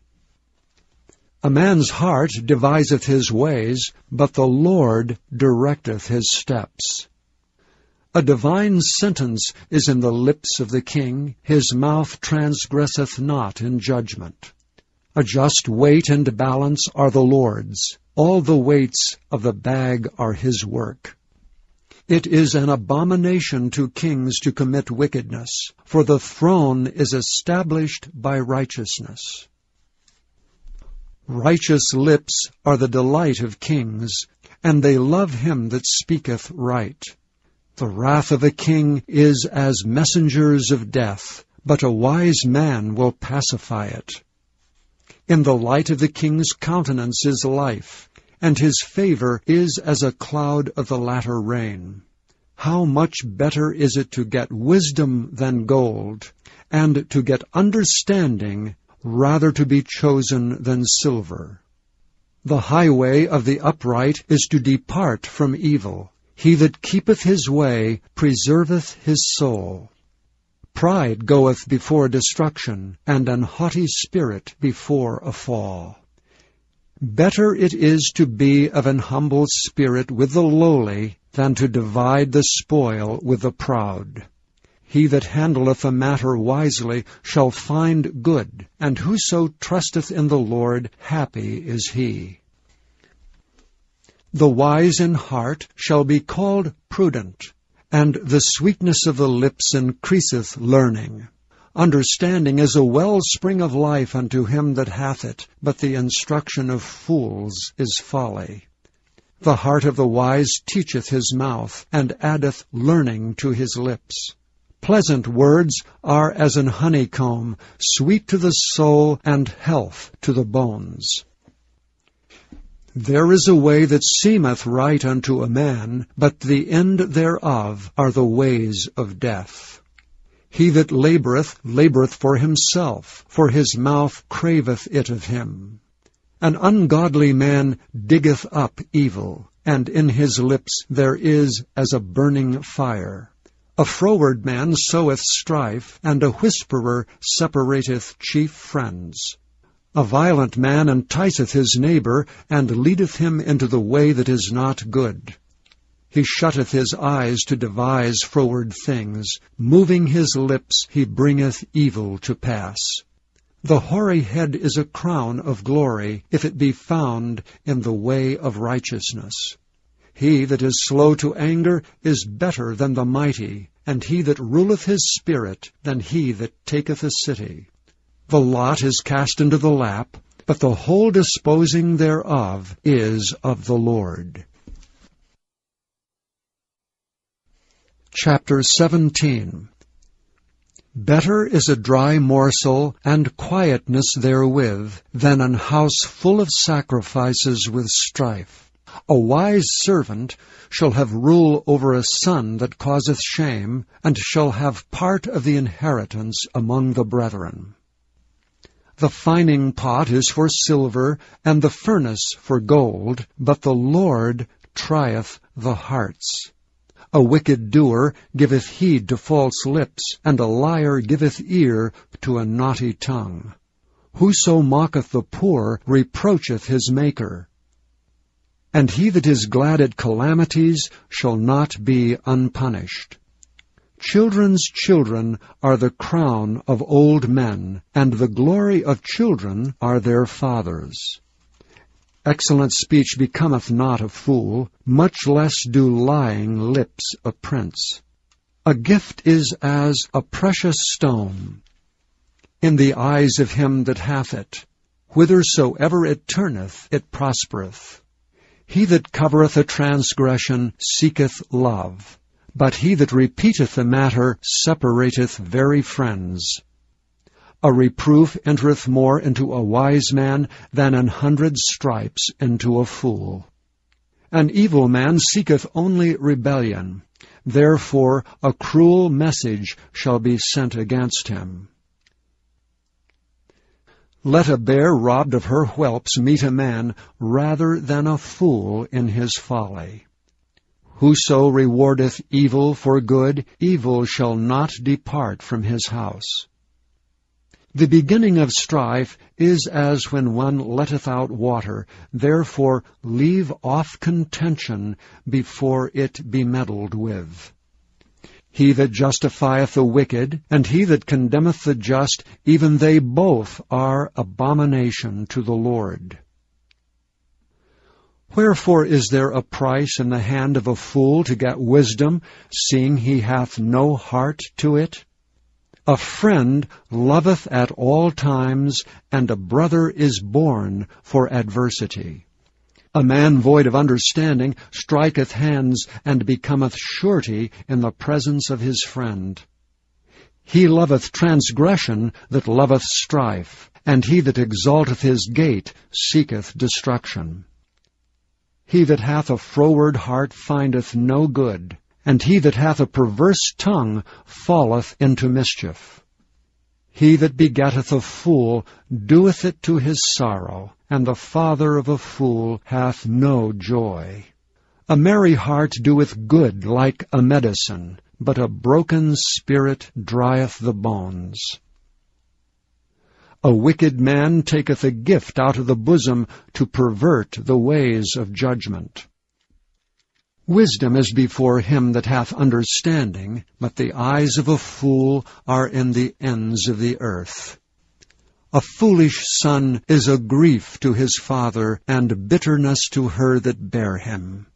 A man's heart deviseth his ways, but the Lord directeth his steps. A divine sentence is in the lips of the king, his mouth transgresseth not in judgment. A just weight and balance are the Lord's, all the weights of the bag are his work. It is an abomination to kings to commit wickedness, for the throne is established by righteousness. Righteous lips are the delight of kings, and they love him that speaketh right. The wrath of a king is as messengers of death, but a wise man will pacify it. In the light of the king's countenance is life, and his favor is as a cloud of the latter rain. How much better is it to get wisdom than gold, and to get understanding rather to be chosen than silver. The highway of the upright is to depart from evil. He that keepeth his way preserveth his soul. Pride goeth before destruction, and an haughty spirit before a fall. Better it is to be of an humble spirit with the lowly than to divide the spoil with the proud. He that handleth a matter wisely shall find good, and whoso trusteth in the Lord, happy is he. The wise in heart shall be called prudent, and the sweetness of the lips increaseth learning. Understanding is a wellspring of life unto him that hath it, but the instruction of fools is folly. The heart of the wise teacheth his mouth, and addeth learning to his lips. Pleasant words are as an honeycomb, sweet to the soul, and health to the bones. There is a way that seemeth right unto a man, but the end thereof are the ways of death. He that laboureth for himself, for his mouth craveth it of him. An ungodly man diggeth up evil, and in his lips there is as a burning fire. A froward man soweth strife, and a whisperer separateth chief friends. A violent man enticeth his neighbor, and leadeth him into the way that is not good. He shutteth his eyes to devise froward things. Moving his lips, he bringeth evil to pass. The hoary head is a crown of glory, if it be found in the way of righteousness. He that is slow to anger is better than the mighty, and he that ruleth his spirit than he that taketh a city. The lot is cast into the lap, but the whole disposing thereof is of the Lord. Chapter 17. Better is a dry morsel, and quietness therewith, than an house full of sacrifices with strife. A wise servant shall have rule over a son that causeth shame, and shall have part of the inheritance among the brethren. The fining pot is for silver, and the furnace for gold, but the Lord trieth the hearts. A wicked doer giveth heed to false lips, and a liar giveth ear to a naughty tongue. Whoso mocketh the poor reproacheth his Maker. And he that is glad at calamities shall not be unpunished. Children's children are the crown of old men, and the glory of children are their fathers. Excellent speech becometh not a fool, much less do lying lips a prince. A gift is as a precious stone in the eyes of him that hath it. Whithersoever it turneth, it prospereth. He that covereth a transgression seeketh love, but he that repeateth a matter separateth very friends. A reproof entereth more into a wise man than 100 stripes into a fool. An evil man seeketh only rebellion. Therefore a cruel message shall be sent against him. Let a bear robbed of her whelps meet a man rather than a fool in his folly. Whoso rewardeth evil for good, evil shall not depart from his house. The beginning of strife is as when one letteth out water. Therefore leave off contention before it be meddled with. He that justifieth the wicked, and he that condemneth the just, even they both are abomination to the Lord. Wherefore is there a price in the hand of a fool to get wisdom, seeing he hath no heart to it? A friend loveth at all times, and a brother is born for adversity. A man void of understanding striketh hands, and becometh surety in the presence of his friend. He loveth transgression that loveth strife, and he that exalteth his gate seeketh destruction. He that hath a froward heart findeth no good, and he that hath a perverse tongue falleth into mischief. He that begetteth a fool doeth it to his sorrow, and the father of a fool hath no joy. A merry heart doeth good like a medicine, but a broken spirit drieth the bones. A wicked man taketh a gift out of the bosom to pervert the ways of judgment. Wisdom is before him that hath understanding, but the eyes of a fool are in the ends of the earth. A foolish son is a grief to his father, and bitterness to her that bare him.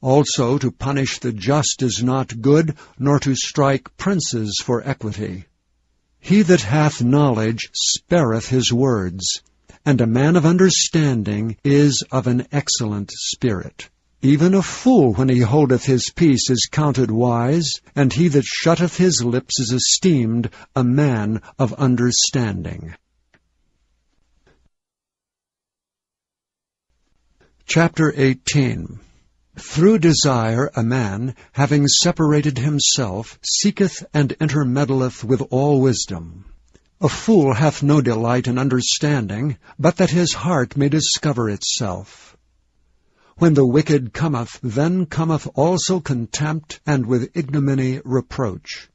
Also to punish the just is not good, nor to strike princes for equity. He that hath knowledge spareth his words, and a man of understanding is of an excellent spirit. Even a fool, when he holdeth his peace, is counted wise, and he that shutteth his lips is esteemed a man of understanding. Chapter 18. Through desire a man, having separated himself, seeketh and intermeddleth with all wisdom. A fool hath no delight in understanding, but that his heart may discover itself. When the wicked cometh, then cometh also contempt, and with ignominy reproach.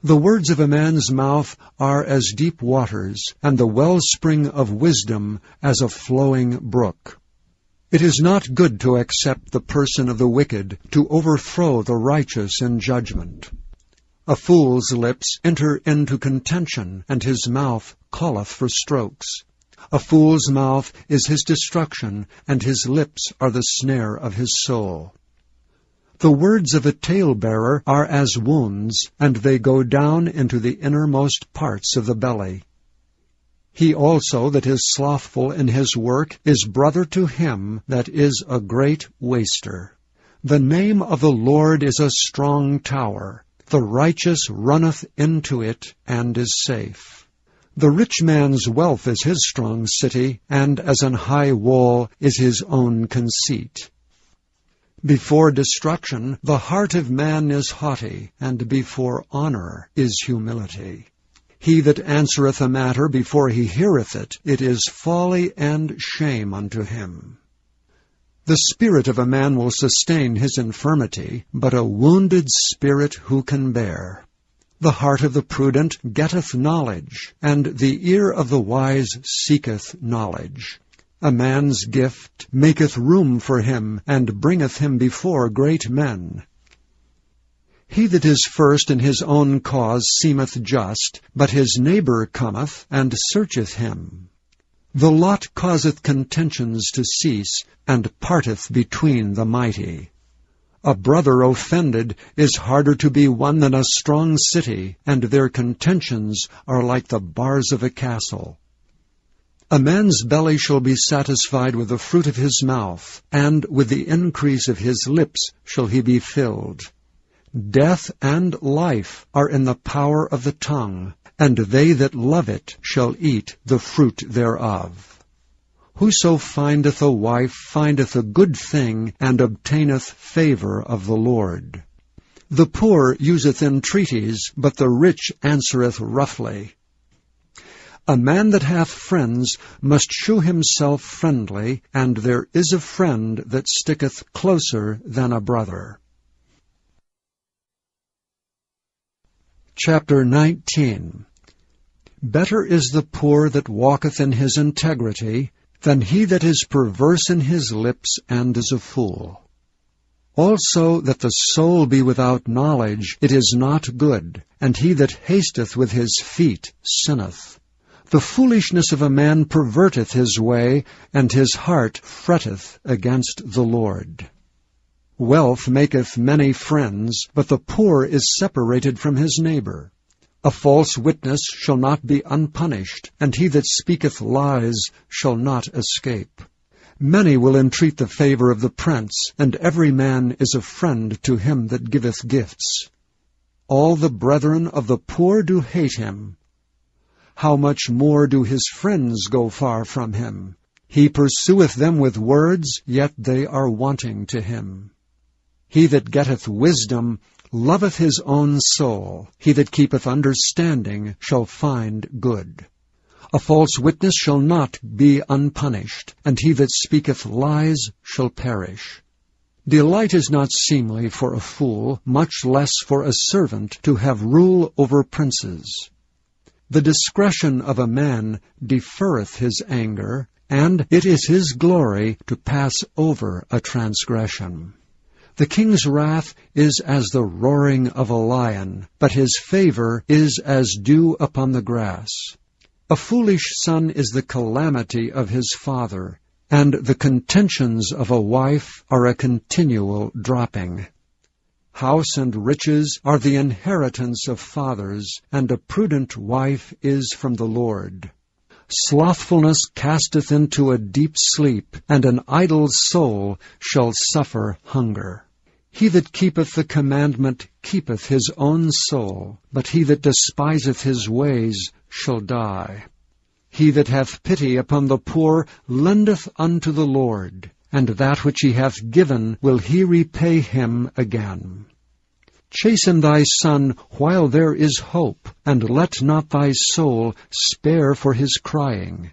The words of a man's mouth are as deep waters, and the wellspring of wisdom as a flowing brook. It is not good to accept the person of the wicked, to overthrow the righteous in judgment. A fool's lips enter into contention, and his mouth calleth for strokes. A fool's mouth is his destruction, and his lips are the snare of his soul. The words of a talebearer are as wounds, and they go down into the innermost parts of the belly. He also that is slothful in his work is brother to him that is a great waster. The name of the Lord is a strong tower. The righteous runneth into it and is safe. The rich man's wealth is his strong city, and as an high wall is his own conceit. Before destruction the heart of man is haughty, and before honor is humility. He that answereth a matter before he heareth it, it is folly and shame unto him. The spirit of a man will sustain his infirmity, but a wounded spirit who can bear? The heart of the prudent getteth knowledge, and the ear of the wise seeketh knowledge. A man's gift maketh room for him, and bringeth him before great men. He that is first in his own cause seemeth just, but his neighbor cometh and searcheth him. The lot causeth contentions to cease, and parteth between the mighty. A brother offended is harder to be won than a strong city, and their contentions are like the bars of a castle. A man's belly shall be satisfied with the fruit of his mouth, and with the increase of his lips shall he be filled. Death and life are in the power of the tongue, and they that love it shall eat the fruit thereof. Whoso findeth a wife findeth a good thing, and obtaineth favor of the Lord. The poor useth entreaties, but the rich answereth roughly. A man that hath friends must shew himself friendly, and there is a friend that sticketh closer than a brother. Chapter 19. Better is the poor that walketh in his integrity, than he that is perverse in his lips and is a fool. Also that the soul be without knowledge, it is not good, and he that hasteth with his feet sinneth. The foolishness of a man perverteth his way, and his heart fretteth against the Lord. Wealth maketh many friends, but the poor is separated from his neighbor. A false witness shall not be unpunished, and he that speaketh lies shall not escape. Many will entreat the favor of the prince, and every man is a friend to him that giveth gifts. All the brethren of the poor do hate him. How much more do his friends go far from him? He pursueth them with words, yet they are wanting to him. He that getteth wisdom loveth his own soul. He that keepeth understanding shall find good. A false witness shall not be unpunished, and he that speaketh lies shall perish. Delight is not seemly for a fool, much less for a servant to have rule over princes. The discretion of a man deferreth his anger, and it is his glory to pass over a transgression. The king's wrath is as the roaring of a lion, but his favor is as dew upon the grass. A foolish son is the calamity of his father, and the contentions of a wife are a continual dropping. House and riches are the inheritance of fathers, and a prudent wife is from the Lord. Slothfulness casteth into a deep sleep, and an idle soul shall suffer hunger. He that keepeth the commandment keepeth his own soul, but he that despiseth his ways shall die. He that hath pity upon the poor lendeth unto the Lord, and that which he hath given will he repay him again. Chasten thy son while there is hope, and let not thy soul spare for his crying.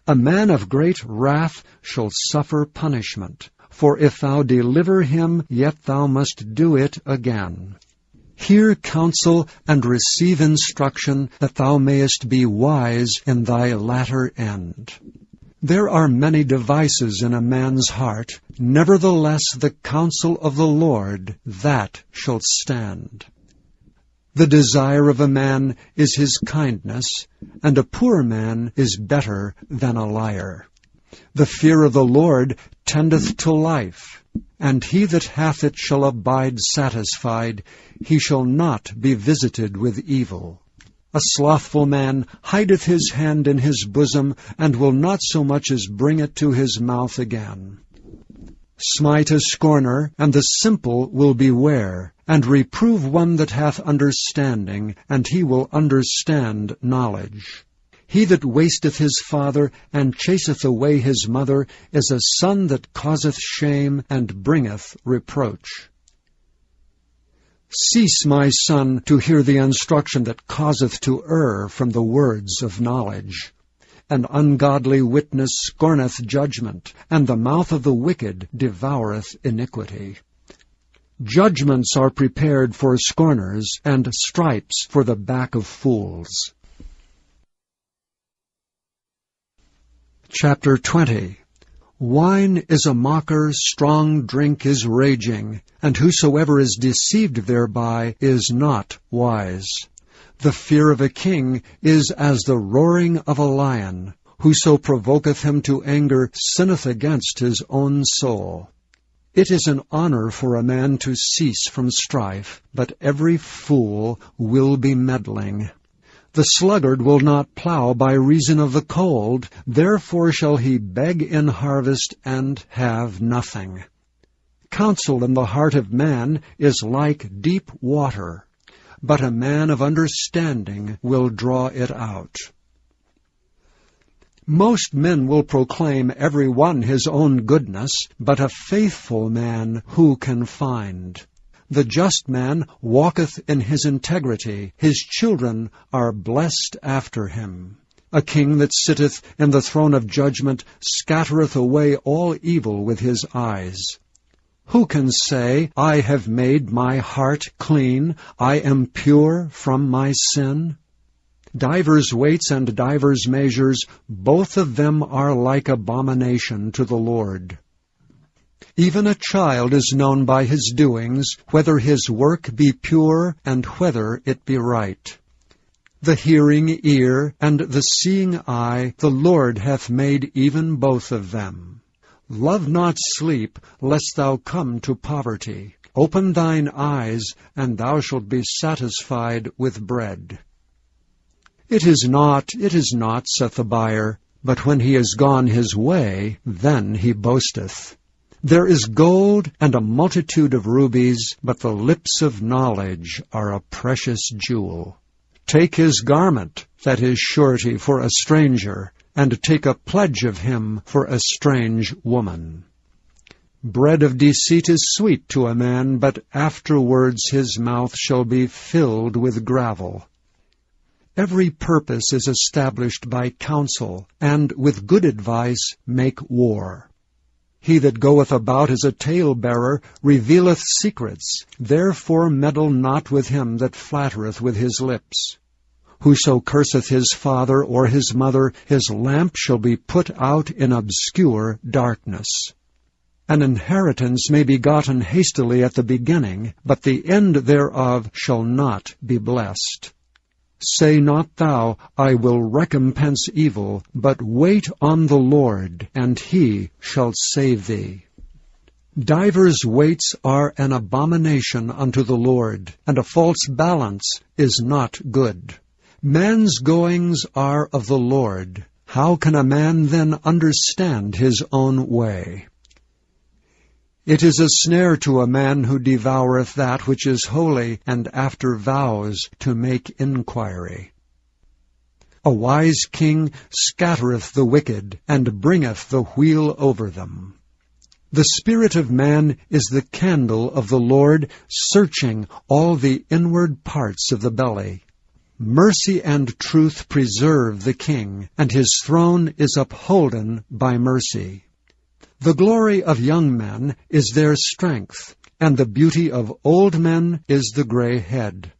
A man of great wrath shall suffer punishment, for if thou deliver him, yet thou must do it again. Hear counsel and receive instruction, that thou mayest be wise in thy latter end. There are many devices in a man's heart, nevertheless the counsel of the Lord, that shall stand. The desire of a man is his kindness, and a poor man is better than a liar. The fear of the Lord tendeth to life, and he that hath it shall abide satisfied. He shall not be visited with evil. A slothful man hideth his hand in his bosom, and will not so much as bring it to his mouth again. Smite a scorner, and the simple will beware, and reprove one that hath understanding, and he will understand knowledge. He that wasteth his father, and chaseth away his mother, is a son that causeth shame, and bringeth reproach. Cease, my son, to hear the instruction that causeth to err from the words of knowledge. An ungodly witness scorneth judgment, and the mouth of the wicked devoureth iniquity. Judgments are prepared for scorners, and stripes for the back of fools. Chapter 20. Wine is a mocker, strong drink is raging, and whosoever is deceived thereby is not wise. The fear of a king is as the roaring of a lion. Whoso provoketh him to anger sinneth against his own soul. It is an honor for a man to cease from strife, but every fool will be meddling. The sluggard will not plow by reason of the cold, therefore shall he beg in harvest and have nothing. Counsel in the heart of man is like deep water, but a man of understanding will draw it out. Most men will proclaim every one his own goodness, but a faithful man who can find? The just man walketh in his integrity. His children are blessed after him. A king that sitteth in the throne of judgment scattereth away all evil with his eyes. Who can say, I have made my heart clean, I am pure from my sin? Divers weights and divers measures, both of them are like abomination to the Lord. Even a child is known by his doings, whether his work be pure and whether it be right. The hearing ear and the seeing eye, the Lord hath made even both of them. Love not sleep, lest thou come to poverty. Open thine eyes, and thou shalt be satisfied with bread. It is not, saith the buyer, but when he is gone his way, then he boasteth. There is gold and a multitude of rubies, but the lips of knowledge are a precious jewel. Take his garment, that is surety for a stranger, and take a pledge of him for a strange woman. Bread of deceit is sweet to a man, but afterwards his mouth shall be filled with gravel. Every purpose is established by counsel, and with good advice make war. He that goeth about as a talebearer revealeth secrets. Therefore meddle not with him that flattereth with his lips. Whoso curseth his father or his mother, his lamp shall be put out in obscure darkness. An inheritance may be gotten hastily at the beginning, but the end thereof shall not be blessed. Say not thou, I will recompense evil, but wait on the Lord, and he shall save thee. Divers weights are an abomination unto the Lord, and a false balance is not good. Man's goings are of the Lord. How can a man then understand his own way? It is a snare to a man who devoureth that which is holy, and after vows to make inquiry. A wise king scattereth the wicked, and bringeth the wheel over them. The spirit of man is the candle of the Lord, searching all the inward parts of the belly. Mercy and truth preserve the king, and his throne is upholden by mercy. The glory of young men is their strength, and the beauty of old men is the gray head.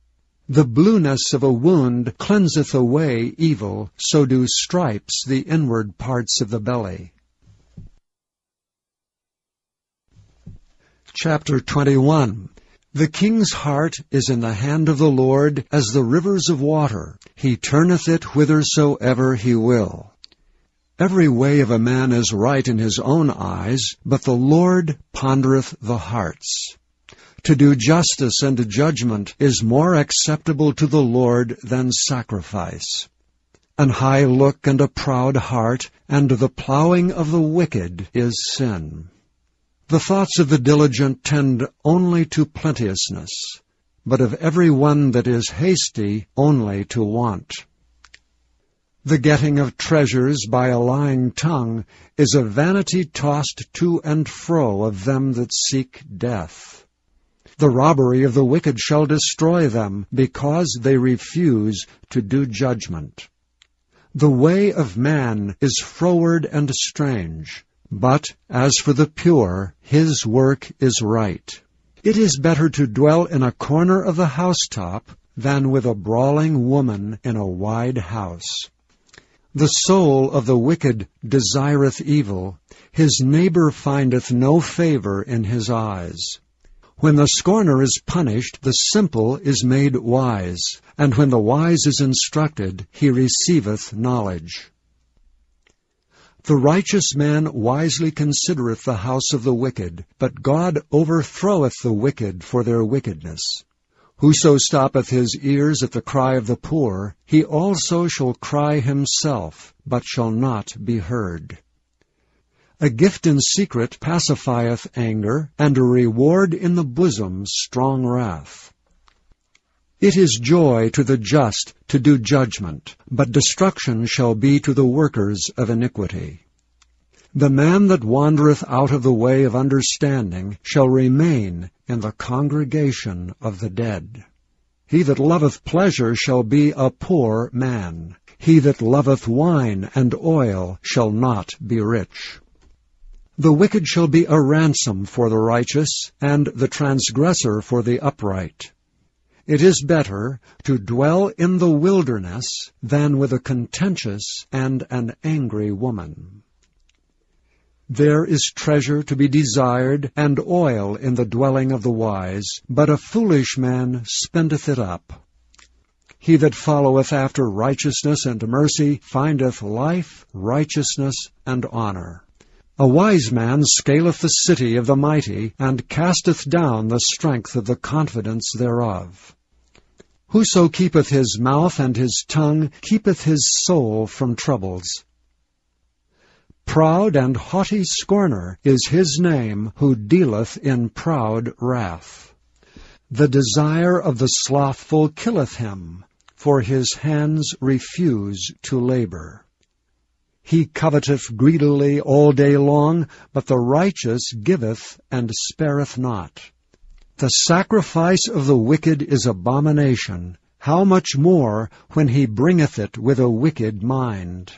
The blueness of a wound cleanseth away evil, so do stripes the inward parts of the belly. Chapter 21. The king's heart is in the hand of the Lord as the rivers of water. He turneth it whithersoever he will. Every way of a man is right in his own eyes, but the Lord pondereth the hearts. To do justice and judgment is more acceptable to the Lord than sacrifice. An high look and a proud heart, and the plowing of the wicked is sin. The thoughts of the diligent tend only to plenteousness, but of every one that is hasty only to want. The getting of treasures by a lying tongue is a vanity tossed to and fro of them that seek death. The robbery of the wicked shall destroy them, because they refuse to do judgment. The way of man is froward and strange, but as for the pure, his work is right. It is better to dwell in a corner of the housetop than with a brawling woman in a wide house. The soul of the wicked desireth evil, his neighbor findeth no favor in his eyes. When the scorner is punished, the simple is made wise, and when the wise is instructed, he receiveth knowledge. The righteous man wisely considereth the house of the wicked, but God overthroweth the wicked for their wickedness. Whoso stoppeth his ears at the cry of the poor, he also shall cry himself, but shall not be heard. A gift in secret pacifieth anger, and a reward in the bosom strong wrath. It is joy to the just to do judgment, but destruction shall be to the workers of iniquity. The man that wandereth out of the way of understanding shall remain in the congregation of the dead. He that loveth pleasure shall be a poor man. He that loveth wine and oil shall not be rich. The wicked shall be a ransom for the righteous, and the transgressor for the upright. It is better to dwell in the wilderness than with a contentious and an angry woman. There is treasure to be desired, and oil in the dwelling of the wise, but a foolish man spendeth it up. He that followeth after righteousness and mercy findeth life, righteousness, and honor. A wise man scaleth the city of the mighty, and casteth down the strength of the confidence thereof. Whoso keepeth his mouth and his tongue keepeth his soul from troubles. Proud and haughty scorner is his name, who dealeth in proud wrath. The desire of the slothful killeth him, for his hands refuse to labor. He coveteth greedily all day long, but the righteous giveth and spareth not. The sacrifice of the wicked is abomination. How much more when he bringeth it with a wicked mind?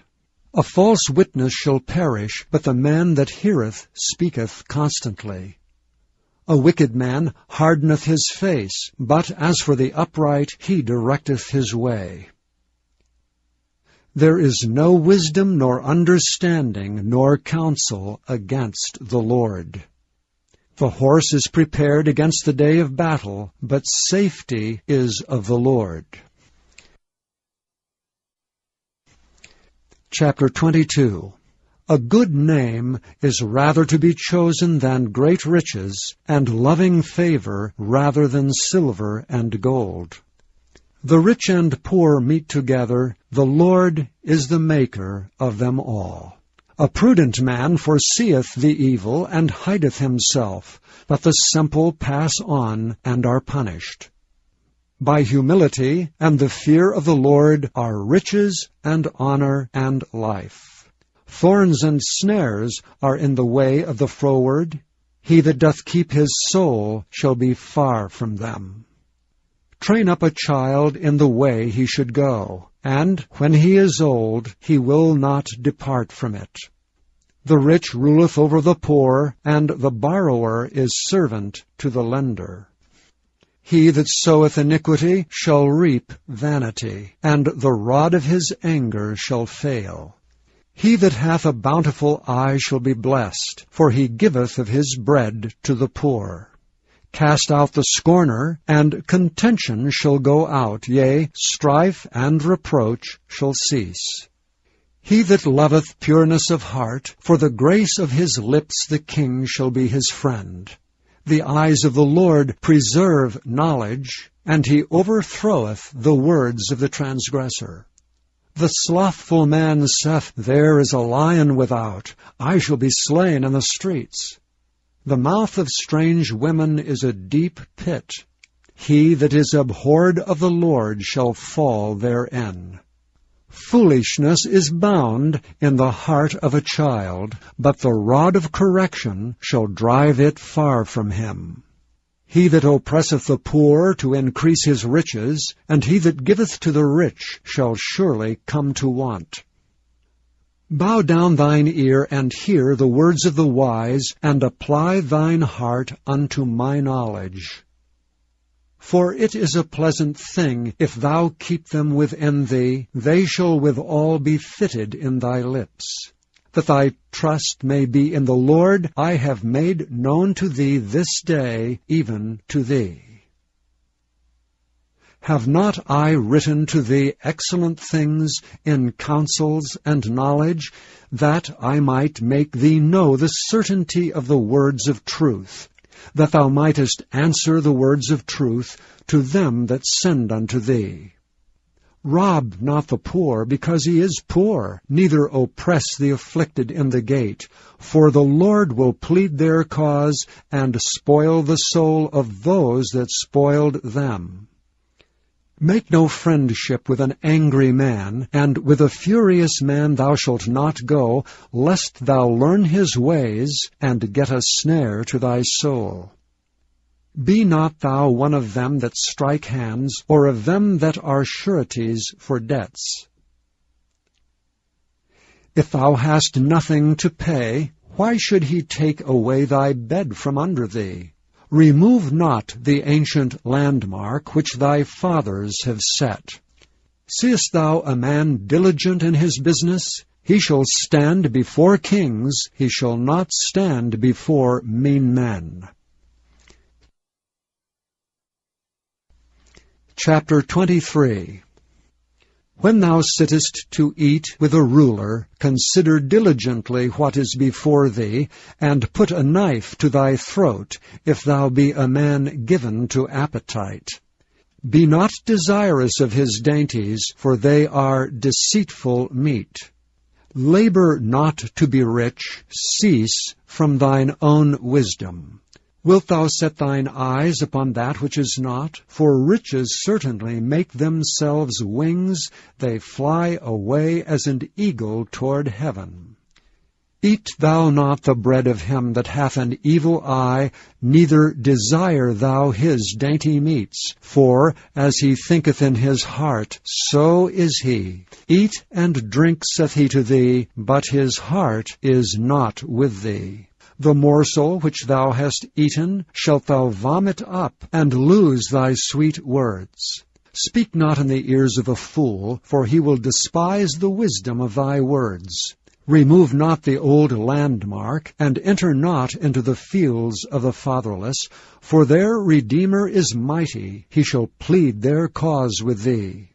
A false witness shall perish, but the man that heareth speaketh constantly. A wicked man hardeneth his face, but as for the upright, he directeth his way. There is no wisdom nor understanding nor counsel against the Lord. The horse is prepared against the day of battle, but safety is of the Lord. Chapter 22. A good name is rather to be chosen than great riches, and loving favor rather than silver and gold. The rich and poor meet together, the Lord is the maker of them all. A prudent man foreseeth the evil, and hideth himself, but the simple pass on, and are punished. By humility and the fear of the Lord are riches and honor and life. Thorns and snares are in the way of the froward. He that doth keep his soul shall be far from them. Train up a child in the way he should go, and when he is old, he will not depart from it. The rich ruleth over the poor, and the borrower is servant to the lender. He that soweth iniquity shall reap vanity, and the rod of his anger shall fail. He that hath a bountiful eye shall be blessed, for he giveth of his bread to the poor. Cast out the scorner, and contention shall go out, yea, strife and reproach shall cease. He that loveth pureness of heart, for the grace of his lips the king shall be his friend. The eyes of the Lord preserve knowledge, and he overthroweth the words of the transgressor. The slothful man saith, There is a lion without, I shall be slain in the streets. The mouth of strange women is a deep pit. He that is abhorred of the Lord shall fall therein. Foolishness is bound in the heart of a child, but the rod of correction shall drive it far from him. He that oppresseth the poor to increase his riches, and he that giveth to the rich shall surely come to want. Bow down thine ear, and hear the words of the wise, and apply thine heart unto my knowledge. For it is a pleasant thing, if thou keep them within thee, they shall withal be fitted in thy lips. That thy trust may be in the Lord, I have made known to thee this day, even to thee. Have not I written to thee excellent things in counsels and knowledge, that I might make thee know the certainty of the words of truth, that thou mightest answer the words of truth to them that send unto thee? Rob not the poor, because he is poor, neither oppress the afflicted in the gate, for the Lord will plead their cause, and spoil the soul of those that spoiled them. Make no friendship with an angry man, and with a furious man thou shalt not go, lest thou learn his ways, and get a snare to thy soul. Be not thou one of them that strike hands, or of them that are sureties for debts. If thou hast nothing to pay, why should he take away thy bed from under thee? Remove not the ancient landmark which thy fathers have set. Seest thou a man diligent in his business? He shall stand before kings, he shall not stand before mean men. Chapter 23. When thou sittest to eat with a ruler, consider diligently what is before thee, and put a knife to thy throat, if thou be a man given to appetite. Be not desirous of his dainties, for they are deceitful meat. Labor not to be rich, cease from thine own wisdom. Wilt thou set thine eyes upon that which is not? For riches certainly make themselves wings, they fly away as an eagle toward heaven. Eat thou not the bread of him that hath an evil eye, neither desire thou his dainty meats. For as he thinketh in his heart, so is he. Eat and drink, saith he to thee, but his heart is not with thee. The morsel which thou hast eaten shalt thou vomit up, and lose thy sweet words. Speak not in the ears of a fool, for he will despise the wisdom of thy words. Remove not the old landmark, and enter not into the fields of the fatherless, for their Redeemer is mighty, he shall plead their cause with thee.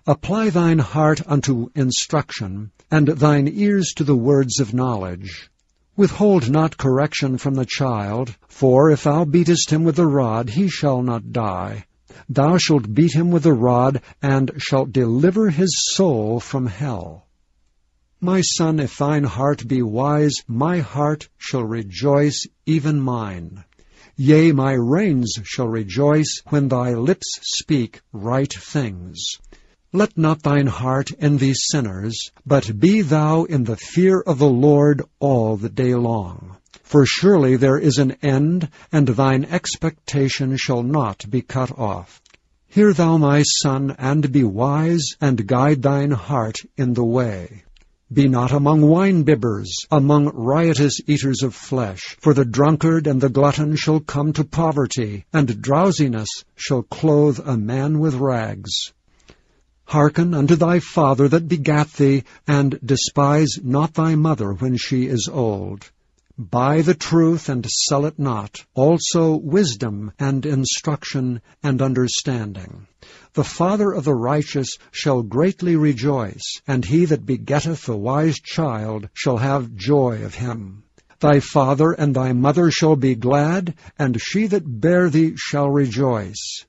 Apply thine heart unto instruction, and thine ears to the words of knowledge. Withhold not correction from the child, for if thou beatest him with the rod, he shall not die. Thou shalt beat him with the rod, and shalt deliver his soul from hell. My son, if thine heart be wise, my heart shall rejoice, even mine. Yea, my reins shall rejoice when thy lips speak right things. Let not thine heart envy sinners, but be thou in the fear of the Lord all the day long. For surely there is an end, and thine expectation shall not be cut off. Hear thou, my son, and be wise, and guide thine heart in the way. Be not among winebibbers, among riotous eaters of flesh, for the drunkard and the glutton shall come to poverty, and drowsiness shall clothe a man with rags. Hearken unto thy father that begat thee, and despise not thy mother when she is old. Buy the truth, and sell it not, also wisdom, and instruction, and understanding. The father of the righteous shall greatly rejoice, and he that begetteth a wise child shall have joy of him. Thy father and thy mother shall be glad, and she that bare thee shall rejoice.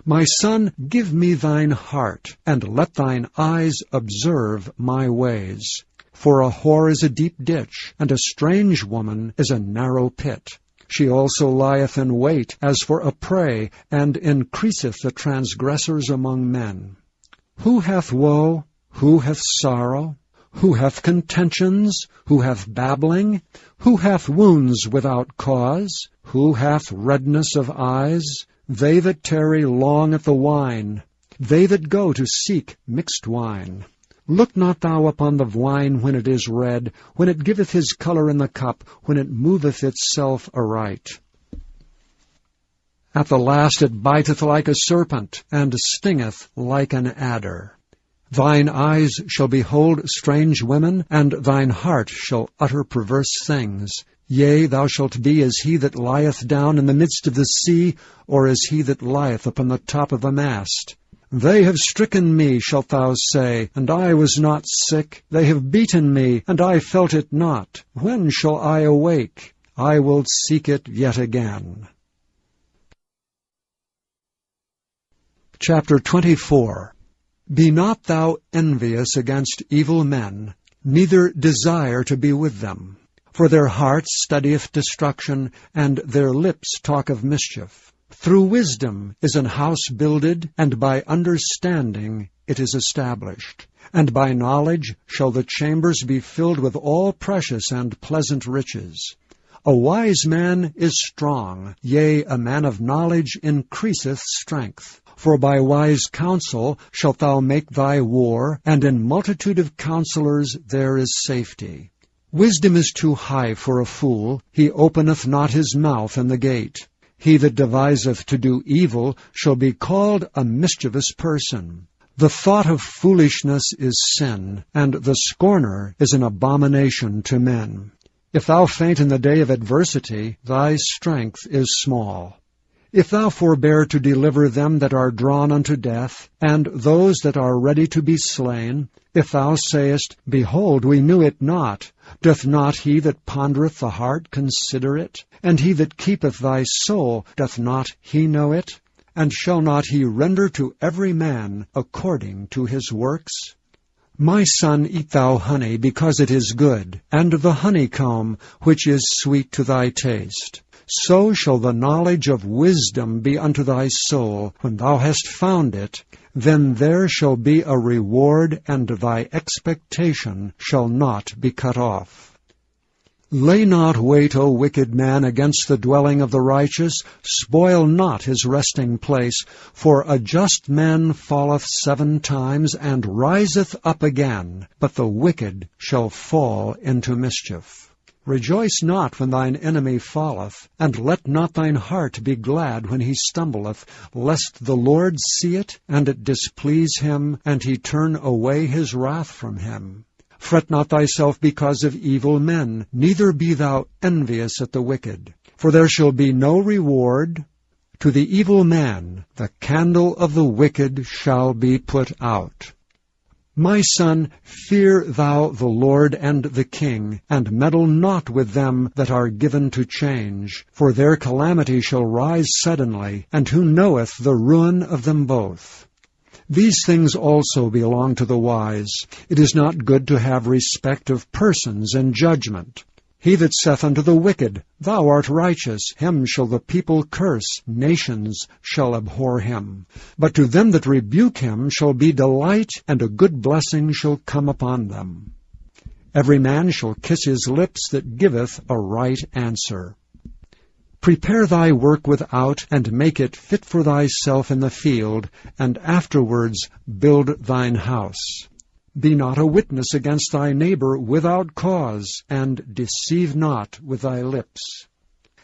My son, give me thine heart, and let thine eyes observe my ways. For a whore is a deep ditch, and a strange woman is a narrow pit. She also lieth in wait as for a prey, and increaseth the transgressors among men. Who hath woe? Who hath sorrow? Who hath contentions? Who hath babbling? Who hath wounds without cause? Who hath redness of eyes? They that tarry long at the wine, they that go to seek mixed wine. Look not thou upon the wine when it is red, when it giveth his colour in the cup, when it moveth itself aright. At the last it biteth like a serpent, and stingeth like an adder. Thine eyes shall behold strange women, and thine heart shall utter perverse things. Yea, thou shalt be as he that lieth down in the midst of the sea, or as he that lieth upon the top of a mast. They have stricken me, shalt thou say, and I was not sick. They have beaten me, and I felt it not. When shall I awake? I will seek it yet again. Chapter 24. Be not thou envious against evil men, neither desire to be with them. For their heart studieth destruction, and their lips talk of mischief. Through wisdom is an house builded, and by understanding it is established. And by knowledge shall the chambers be filled with all precious and pleasant riches. A wise man is strong, yea, a man of knowledge increaseth strength. For by wise counsel shalt thou make thy war, and in multitude of counselors there is safety. Wisdom is too high for a fool, he openeth not his mouth in the gate. He that deviseth to do evil shall be called a mischievous person. The thought of foolishness is sin, and the scorner is an abomination to men. If thou faint in the day of adversity, thy strength is small. If thou forbear to deliver them that are drawn unto death, and those that are ready to be slain, if thou sayest, Behold, we knew it not, doth not he that pondereth the heart consider it? And he that keepeth thy soul, doth not he know it? And shall not he render to every man according to his works? My son, eat thou honey, because it is good, and the honeycomb, which is sweet to thy taste. So shall the knowledge of wisdom be unto thy soul. When thou hast found it, then there shall be a reward, and thy expectation shall not be cut off. Lay not wait, O wicked man, against the dwelling of the righteous. Spoil not his resting place. For a just man falleth 7 times, and riseth up again. But the wicked shall fall into mischief. Rejoice not when thine enemy falleth, and let not thine heart be glad when he stumbleth, lest the Lord see it, and it displease him, and he turn away his wrath from him. Fret not thyself because of evil men, neither be thou envious at the wicked. For there shall be no reward to the evil man. The candle of the wicked shall be put out. My son, fear thou the Lord and the king, and meddle not with them that are given to change. For their calamity shall rise suddenly, and who knoweth the ruin of them both? These things also belong to the wise. It is not good to have respect of persons and judgment. He that saith unto the wicked, Thou art righteous, him shall the people curse, nations shall abhor him. But to them that rebuke him shall be delight, and a good blessing shall come upon them. Every man shall kiss his lips that giveth a right answer. Prepare thy work without, and make it fit for thyself in the field, and afterwards build thine house. Be not a witness against thy neighbor without cause, and deceive not with thy lips.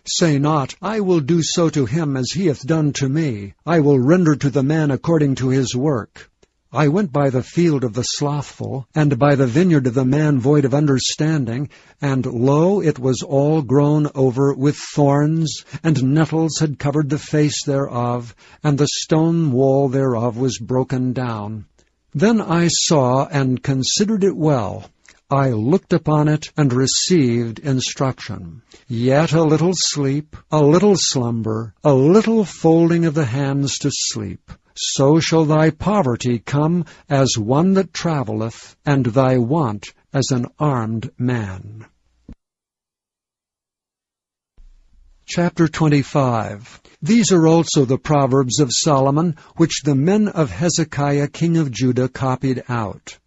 Say not, I will do so to him as he hath done to me. I will render to the man according to his work. I went by the field of the slothful, and by the vineyard of the man void of understanding, and lo, it was all grown over with thorns, and nettles had covered the face thereof, and the stone wall thereof was broken down. Then I saw and considered it well. I looked upon it and received instruction. Yet a little sleep, a little slumber, a little folding of the hands to sleep. So shall thy poverty come as one that travelleth, and thy want as an armed man. Chapter 25. These are also the Proverbs of Solomon, which the men of Hezekiah king of Judah copied out.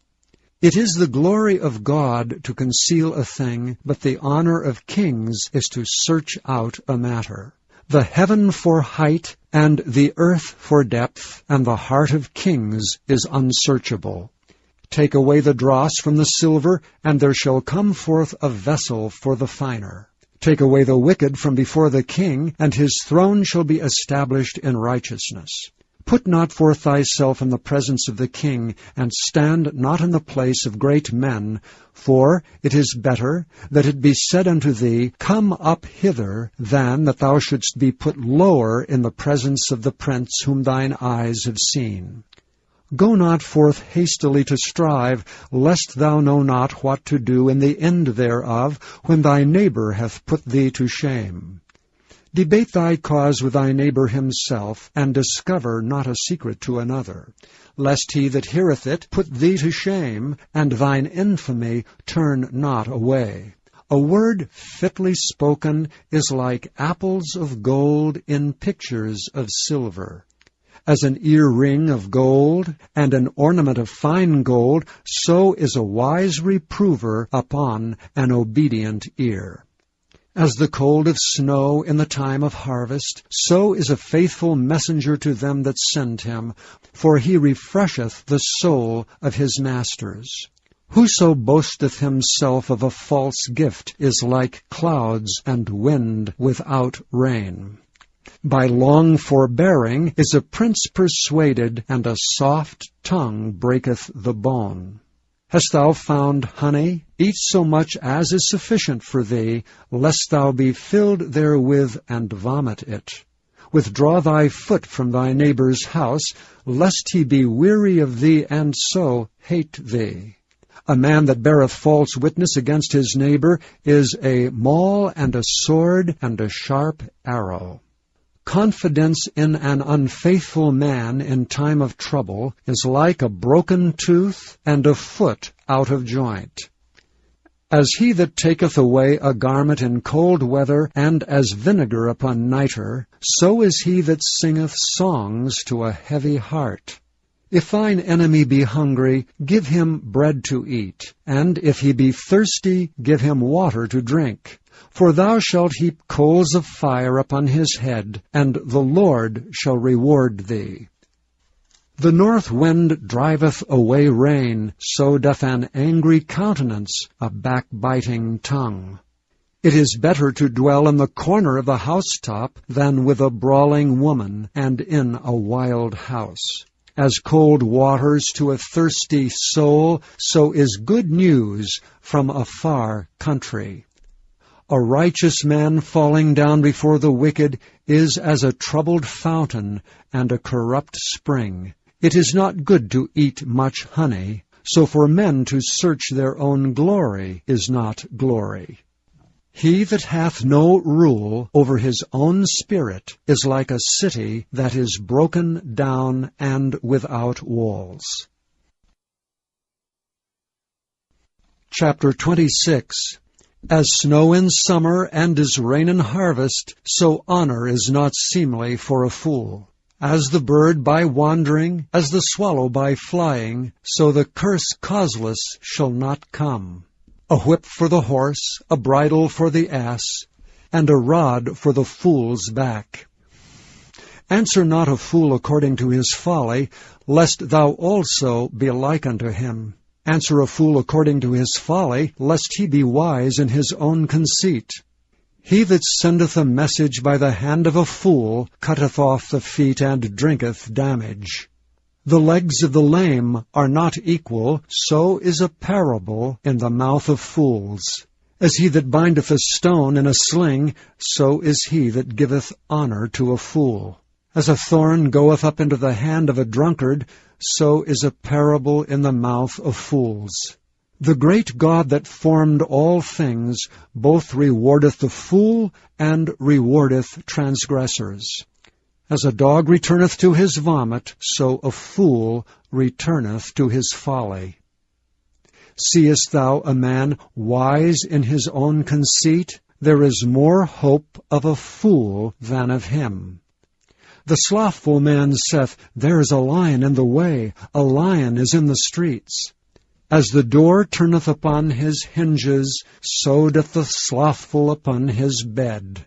It is the glory of God to conceal a thing, but the honor of kings is to search out a matter. The heaven for height, and the earth for depth, and the heart of kings is unsearchable. Take away the dross from the silver, and there shall come forth a vessel for the finer. Take away the wicked from before the king, and his throne shall be established in righteousness. Put not forth thyself in the presence of the king, and stand not in the place of great men, for it is better that it be said unto thee, Come up hither, than that thou shouldst be put lower in the presence of the prince whom thine eyes have seen. Go not forth hastily to strive, lest thou know not what to do in the end thereof, when thy neighbor hath put thee to shame. Debate thy cause with thy neighbor himself, and discover not a secret to another, lest he that heareth it put thee to shame, and thine infamy turn not away. A word fitly spoken is like apples of gold in pictures of silver. As an ear-ring of gold and an ornament of fine gold, so is a wise reprover upon an obedient ear. As the cold of snow in the time of harvest, so is a faithful messenger to them that send him, for he refresheth the soul of his masters. Whoso boasteth himself of a false gift is like clouds and wind without rain. By long forbearing is a prince persuaded, and a soft tongue breaketh the bone. Hast thou found honey? Eat so much as is sufficient for thee, lest thou be filled therewith and vomit it. Withdraw thy foot from thy neighbor's house, lest he be weary of thee, and so hate thee. A man that beareth false witness against his neighbor is a maul and a sword and a sharp arrow. Confidence in an unfaithful man in time of trouble is like a broken tooth and a foot out of joint. As he that taketh away a garment in cold weather, and as vinegar upon nitre, so is he that singeth songs to a heavy heart. If thine enemy be hungry, give him bread to eat, and if he be thirsty, give him water to drink. For thou shalt heap coals of fire upon his head, and the Lord shall reward thee. The north wind driveth away rain, so doth an angry countenance a backbiting tongue. It is better to dwell in the corner of the housetop than with a brawling woman, and in a wild house. As cold waters to a thirsty soul, so is good news from a far country. A righteous man falling down before the wicked is as a troubled fountain and a corrupt spring. It is not good to eat much honey, so for men to search their own glory is not glory. He that hath no rule over his own spirit is like a city that is broken down and without walls. Chapter 26. As snow in summer and as rain in harvest, so honor is not seemly for a fool. As the bird by wandering, as the swallow by flying, so the curse causeless shall not come. A whip for the horse, a bridle for the ass, and a rod for the fool's back. Answer not a fool according to his folly, lest thou also be like unto him. Answer a fool according to his folly, lest he be wise in his own conceit. He that sendeth a message by the hand of a fool cutteth off the feet and drinketh damage. The legs of the lame are not equal, so is a parable in the mouth of fools. As he that bindeth a stone in a sling, so is he that giveth honor to a fool. As a thorn goeth up into the hand of a drunkard, so is a parable in the mouth of fools. The great God that formed all things both rewardeth the fool and rewardeth transgressors. As a dog returneth to his vomit, so a fool returneth to his folly. Seest thou a man wise in his own conceit? There is more hope of a fool than of him. The slothful man saith, There is a lion in the way, a lion is in the streets. As the door turneth upon his hinges, so doth the slothful upon his bed.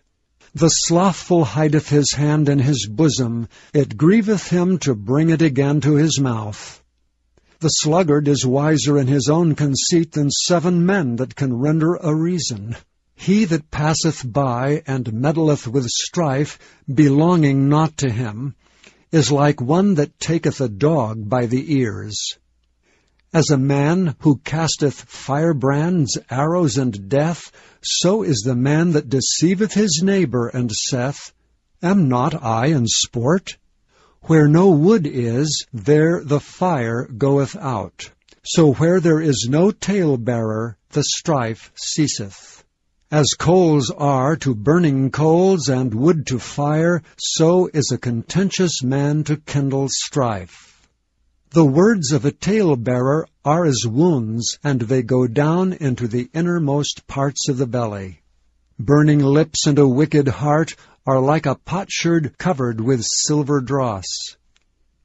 The slothful hideth his hand in his bosom, it grieveth him to bring it again to his mouth. The sluggard is wiser in his own conceit than 7 men that can render a reason. He that passeth by and meddleth with strife, belonging not to him, is like one that taketh a dog by the ears. As a man who casteth firebrands, arrows, and death, so is the man that deceiveth his neighbor, and saith, Am not I in sport? Where no wood is, there the fire goeth out. So where there is no talebearer, the strife ceaseth. As coals are to burning coals, and wood to fire, so is a contentious man to kindle strife. The words of a talebearer are as wounds, and they go down into the innermost parts of the belly. Burning lips and a wicked heart are like a potsherd covered with silver dross.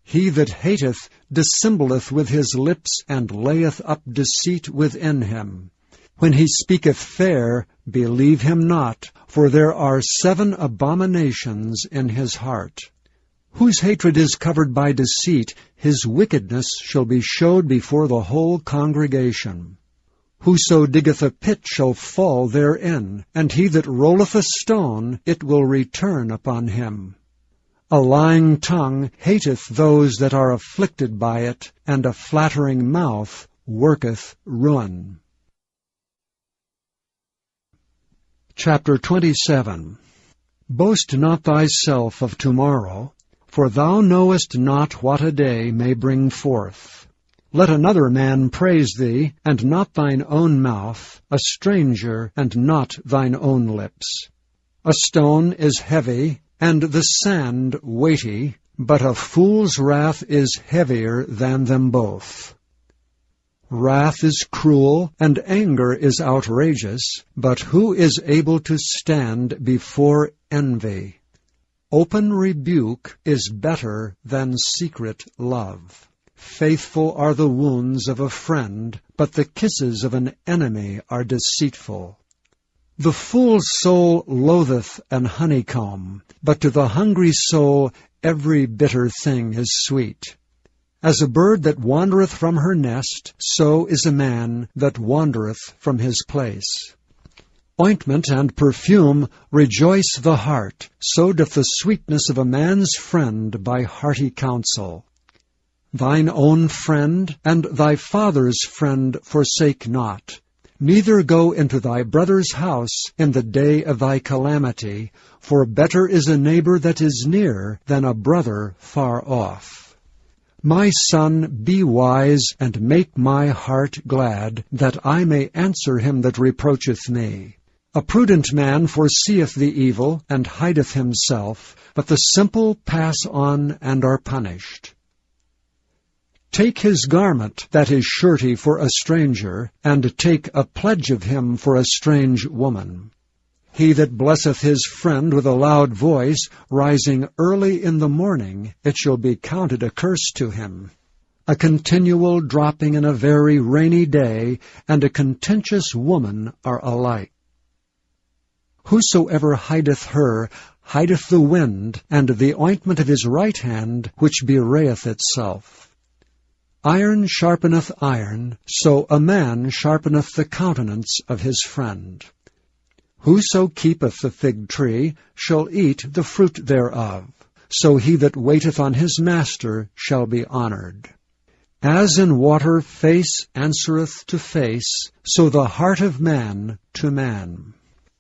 He that hateth dissembleth with his lips, and layeth up deceit within him. When he speaketh fair, believe him not, for there are 7 abominations in his heart. Whose hatred is covered by deceit, his wickedness shall be showed before the whole congregation. Whoso diggeth a pit shall fall therein, and he that rolleth a stone, it will return upon him. A lying tongue hateth those that are afflicted by it, and a flattering mouth worketh ruin. Chapter 27. Boast not thyself of tomorrow, for thou knowest not what a day may bring forth. Let another man praise thee, and not thine own mouth, a stranger, and not thine own lips. A stone is heavy, and the sand weighty, but a fool's wrath is heavier than them both. Wrath is cruel, and anger is outrageous, but who is able to stand before envy? Open rebuke is better than secret love. Faithful are the wounds of a friend, but the kisses of an enemy are deceitful. The fool's soul loatheth an honeycomb, but to the hungry soul every bitter thing is sweet. As a bird that wandereth from her nest, so is a man that wandereth from his place. Ointment and perfume rejoice the heart, so doth the sweetness of a man's friend by hearty counsel. Thine own friend and thy father's friend forsake not, neither go into thy brother's house in the day of thy calamity, for better is a neighbor that is near than a brother far off. My son, be wise, and make my heart glad, that I may answer him that reproacheth me. A prudent man foreseeth the evil, and hideth himself, but the simple pass on and are punished. Take his garment that is surety for a stranger, and take a pledge of him for a strange woman. He that blesseth his friend with a loud voice, rising early in the morning, it shall be counted a curse to him. A continual dropping in a very rainy day, and a contentious woman are alike. Whosoever hideth her, hideth the wind, and the ointment of his right hand, which bewrayeth itself. Iron sharpeneth iron, so a man sharpeneth the countenance of his friend. Whoso keepeth the fig tree shall eat the fruit thereof, so he that waiteth on his master shall be honored. As in water face answereth to face, so the heart of man to man.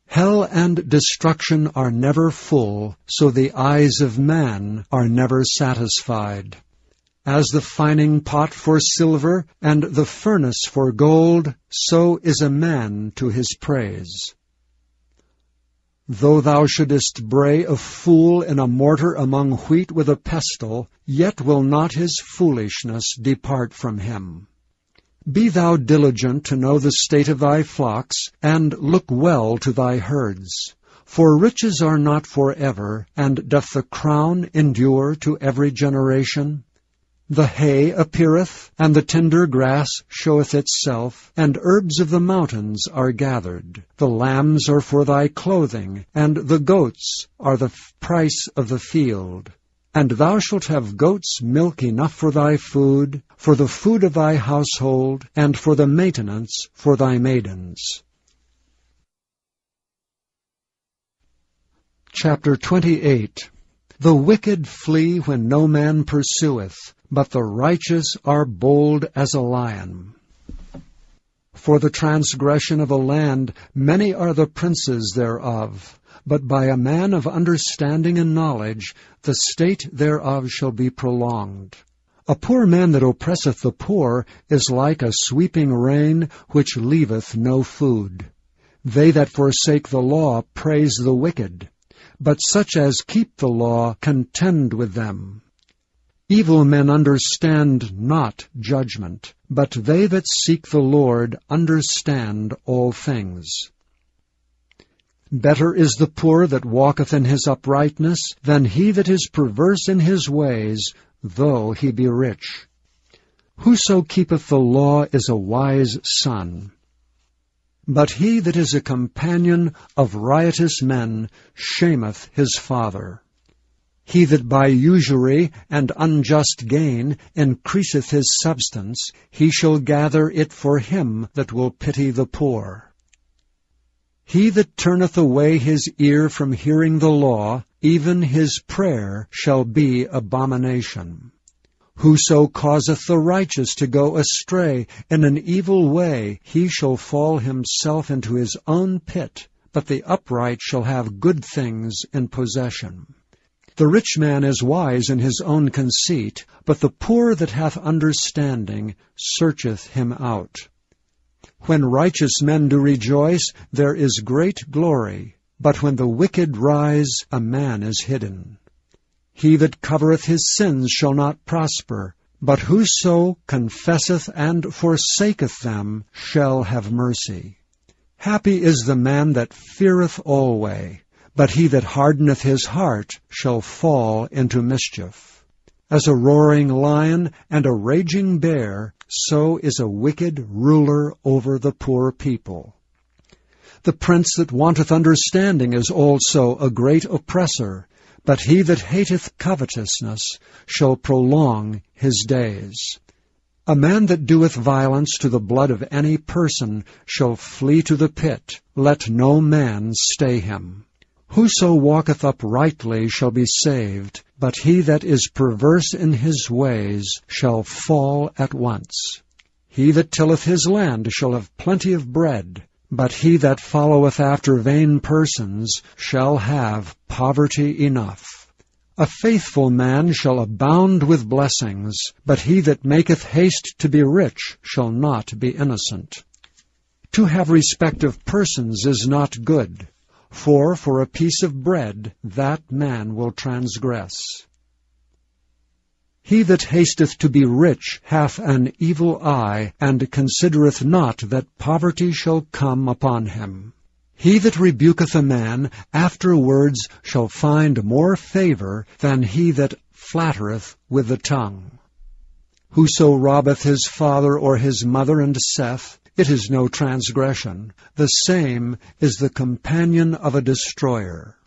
Hell and destruction are never full, so the eyes of man are never satisfied. As the fining pot for silver, and the furnace for gold, so is a man to his praise. Though thou shouldest bray a fool in a mortar among wheat with a pestle, yet will not his foolishness depart from him. Be thou diligent to know the state of thy flocks, and look well to thy herds. For riches are not forever, and doth the crown endure to every generation? The hay appeareth, and the tender grass showeth itself, and herbs of the mountains are gathered. The lambs are for thy clothing, and the goats are the price of the field. And thou shalt have goats' milk enough for thy food, for the food of thy household, and for the maintenance for thy maidens. Chapter 28. The wicked flee when no man pursueth, but the righteous are bold as a lion. For the transgression of a land many are the princes thereof, but by a man of understanding and knowledge the state thereof shall be prolonged. A poor man that oppresseth the poor is like a sweeping rain which leaveth no food. They that forsake the law praise the wicked, but such as keep the law contend with them. Evil men understand not judgment, but they that seek the Lord understand all things. Better is the poor that walketh in his uprightness than he that is perverse in his ways, though he be rich. Whoso keepeth the law is a wise son. But he that is a companion of riotous men shameth his father. He that by usury and unjust gain increaseth his substance, he shall gather it for him that will pity the poor. He that turneth away his ear from hearing the law, even his prayer shall be abomination. Whoso causeth the righteous to go astray in an evil way, he shall fall himself into his own pit, but the upright shall have good things in possession. The rich man is wise in his own conceit, but the poor that hath understanding searcheth him out. When righteous men do rejoice, there is great glory, but when the wicked rise, a man is hidden. He that covereth his sins shall not prosper, but whoso confesseth and forsaketh them shall have mercy. Happy is the man that feareth alway, but he that hardeneth his heart shall fall into mischief. As a roaring lion and a raging bear, so is a wicked ruler over the poor people. The prince that wanteth understanding is also a great oppressor, but he that hateth covetousness shall prolong his days. A man that doeth violence to the blood of any person shall flee to the pit. Let no man stay him. Whoso walketh uprightly shall be saved, but he that is perverse in his ways shall fall at once. He that tilleth his land shall have plenty of bread, but he that followeth after vain persons shall have poverty enough. A faithful man shall abound with blessings, but he that maketh haste to be rich shall not be innocent. To have respect of persons is not good, for a piece of bread that man will transgress. He that hasteth to be rich hath an evil eye, and considereth not that poverty shall come upon him. He that rebuketh a man afterwards shall find more favor than he that flattereth with the tongue. Whoso robbeth his father or his mother and saith, It is no transgression, the same is the companion of a destroyer.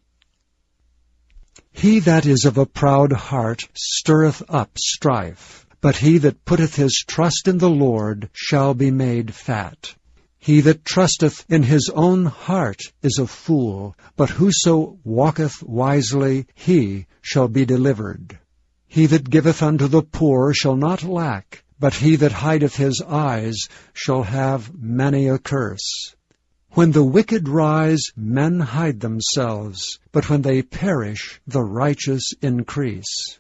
He that is of a proud heart stirreth up strife, but he that putteth his trust in the Lord shall be made fat. He that trusteth in his own heart is a fool, but whoso walketh wisely, he shall be delivered. He that giveth unto the poor shall not lack, but he that hideth his eyes shall have many a curse. When the wicked rise, men hide themselves, but when they perish, the righteous increase.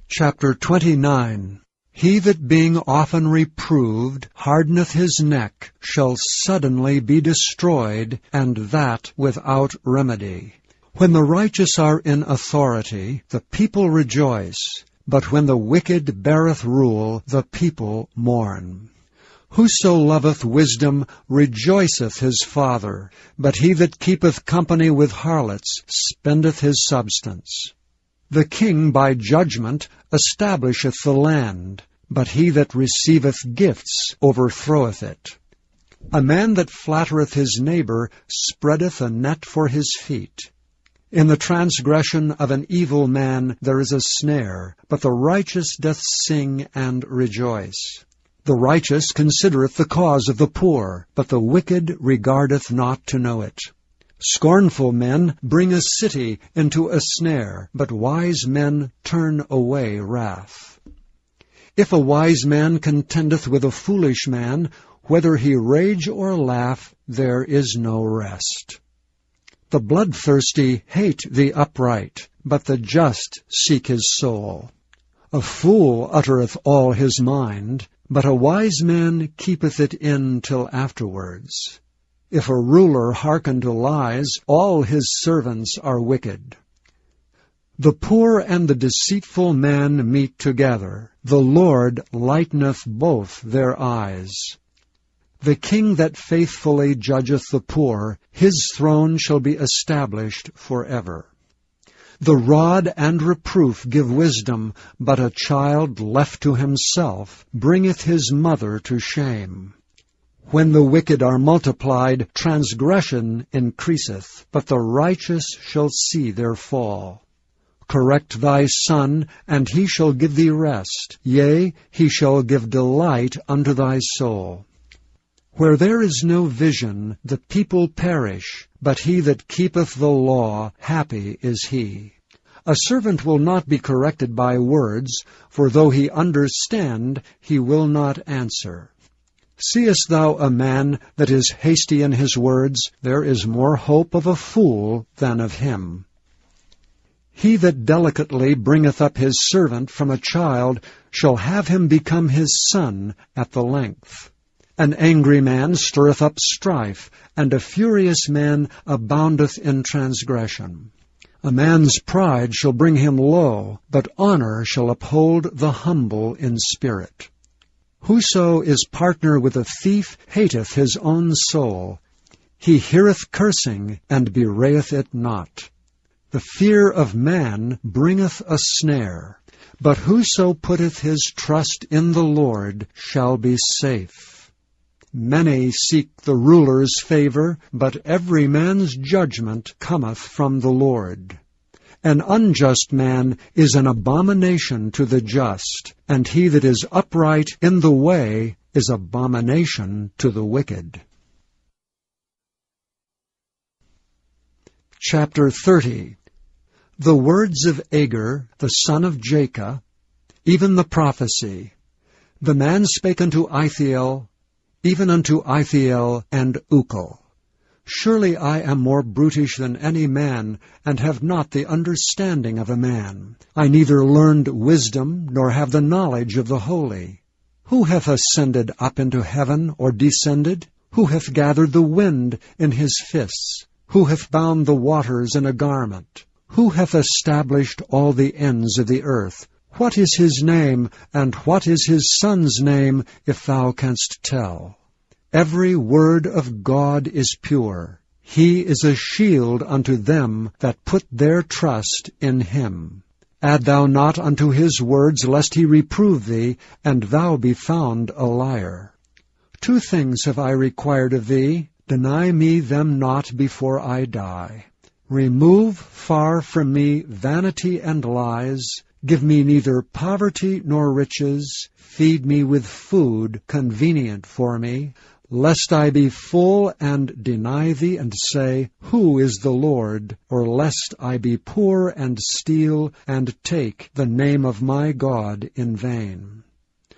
Chapter 29. He that being often reproved hardeneth his neck shall suddenly be destroyed, and that without remedy. When the righteous are in authority, the people rejoice, but when the wicked beareth rule, the people mourn. Whoso loveth wisdom rejoiceth his father, but he that keepeth company with harlots spendeth his substance. The king by judgment establisheth the land, but he that receiveth gifts overthroweth it. A man that flattereth his neighbor spreadeth a net for his feet. In the transgression of an evil man there is a snare, but the righteous doth sing and rejoice. The righteous considereth the cause of the poor, but the wicked regardeth not to know it. Scornful men bring a city into a snare, but wise men turn away wrath. If a wise man contendeth with a foolish man, whether he rage or laugh, there is no rest. The bloodthirsty hate the upright, but the just seek his soul. A fool uttereth all his mind, but a wise man keepeth it in till afterwards. If a ruler hearken to lies, all his servants are wicked. The poor and the deceitful man meet together. The Lord lighteneth both their eyes. The king that faithfully judgeth the poor, his throne shall be established forever. The rod and reproof give wisdom, but a child left to himself bringeth his mother to shame. When the wicked are multiplied, transgression increaseth, but the righteous shall see their fall. Correct thy son, and he shall give thee rest. Yea, he shall give delight unto thy soul. Where there is no vision, the people perish, but he that keepeth the law, happy is he. A servant will not be corrected by words, for though he understand, he will not answer. Seest thou a man that is hasty in his words? There is more hope of a fool than of him. He that delicately bringeth up his servant from a child shall have him become his son at the length. An angry man stirreth up strife, and a furious man aboundeth in transgression. A man's pride shall bring him low, but honor shall uphold the humble in spirit. Whoso is partner with a thief hateth his own soul. He heareth cursing, and bewrayeth it not. The fear of man bringeth a snare, but whoso putteth his trust in the Lord shall be safe. Many seek the ruler's favor, but every man's judgment cometh from the Lord. An unjust man is an abomination to the just, and he that is upright in the way is abomination to the wicked. Chapter 30. The words of Agur, the son of Jacob, even the prophecy. The man spake unto Ithiel, even unto Ithiel and Ukal. Surely I am more brutish than any man, and have not the understanding of a man. I neither learned wisdom, nor have the knowledge of the holy. Who hath ascended up into heaven, or descended? Who hath gathered the wind in his fists? Who hath bound the waters in a garment? Who hath established all the ends of the earth? What is his name, and what is his son's name, if thou canst tell? Every word of God is pure. He is a shield unto them that put their trust in him. Add thou not unto his words, lest he reprove thee, and thou be found a liar. 2 things have I required of thee. Deny me them not before I die. Remove far from me vanity and lies. Give me neither poverty nor riches. Feed me with food convenient for me, lest I be full and deny thee and say, Who is the Lord? Or lest I be poor and steal and take the name of my God in vain.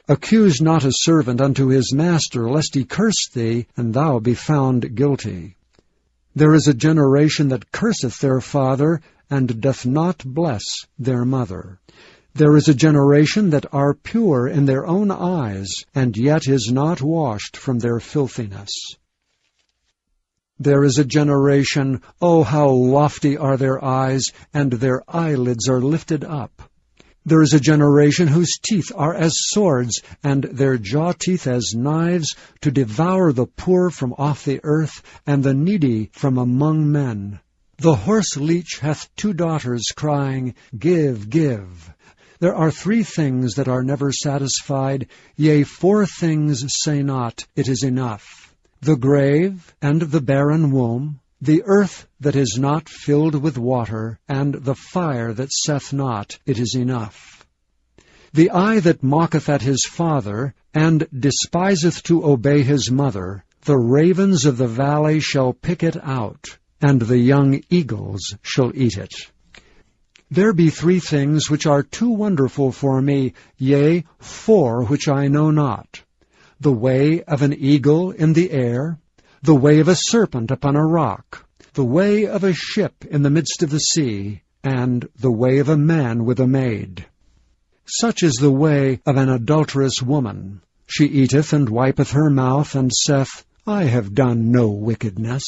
Accuse not a servant unto his master, lest he curse thee, and thou be found guilty. There is a generation that curseth their father, and doth not bless their mother. There is a generation that are pure in their own eyes, and yet is not washed from their filthiness. There is a generation, oh, how lofty are their eyes, and their eyelids are lifted up. There is a generation whose teeth are as swords, and their jaw teeth as knives, to devour the poor from off the earth, and the needy from among men. The horse leech hath 2 daughters, crying, Give, give. There are 3 things that are never satisfied, yea, 4 things say not, It is enough. The grave, and the barren womb, The earth that is not filled with water, and the fire that saith not, it is enough. The eye that mocketh at his father, and despiseth to obey his mother, the ravens of the valley shall pick it out, and the young eagles shall eat it. There be 3 things which are too wonderful for me, yea, 4 which I know not: the way of an eagle in the air, the way of a serpent upon a rock, the way of a ship in the midst of the sea, and the way of a man with a maid. Such is the way of an adulterous woman. She eateth and wipeth her mouth, and saith, I have done no wickedness.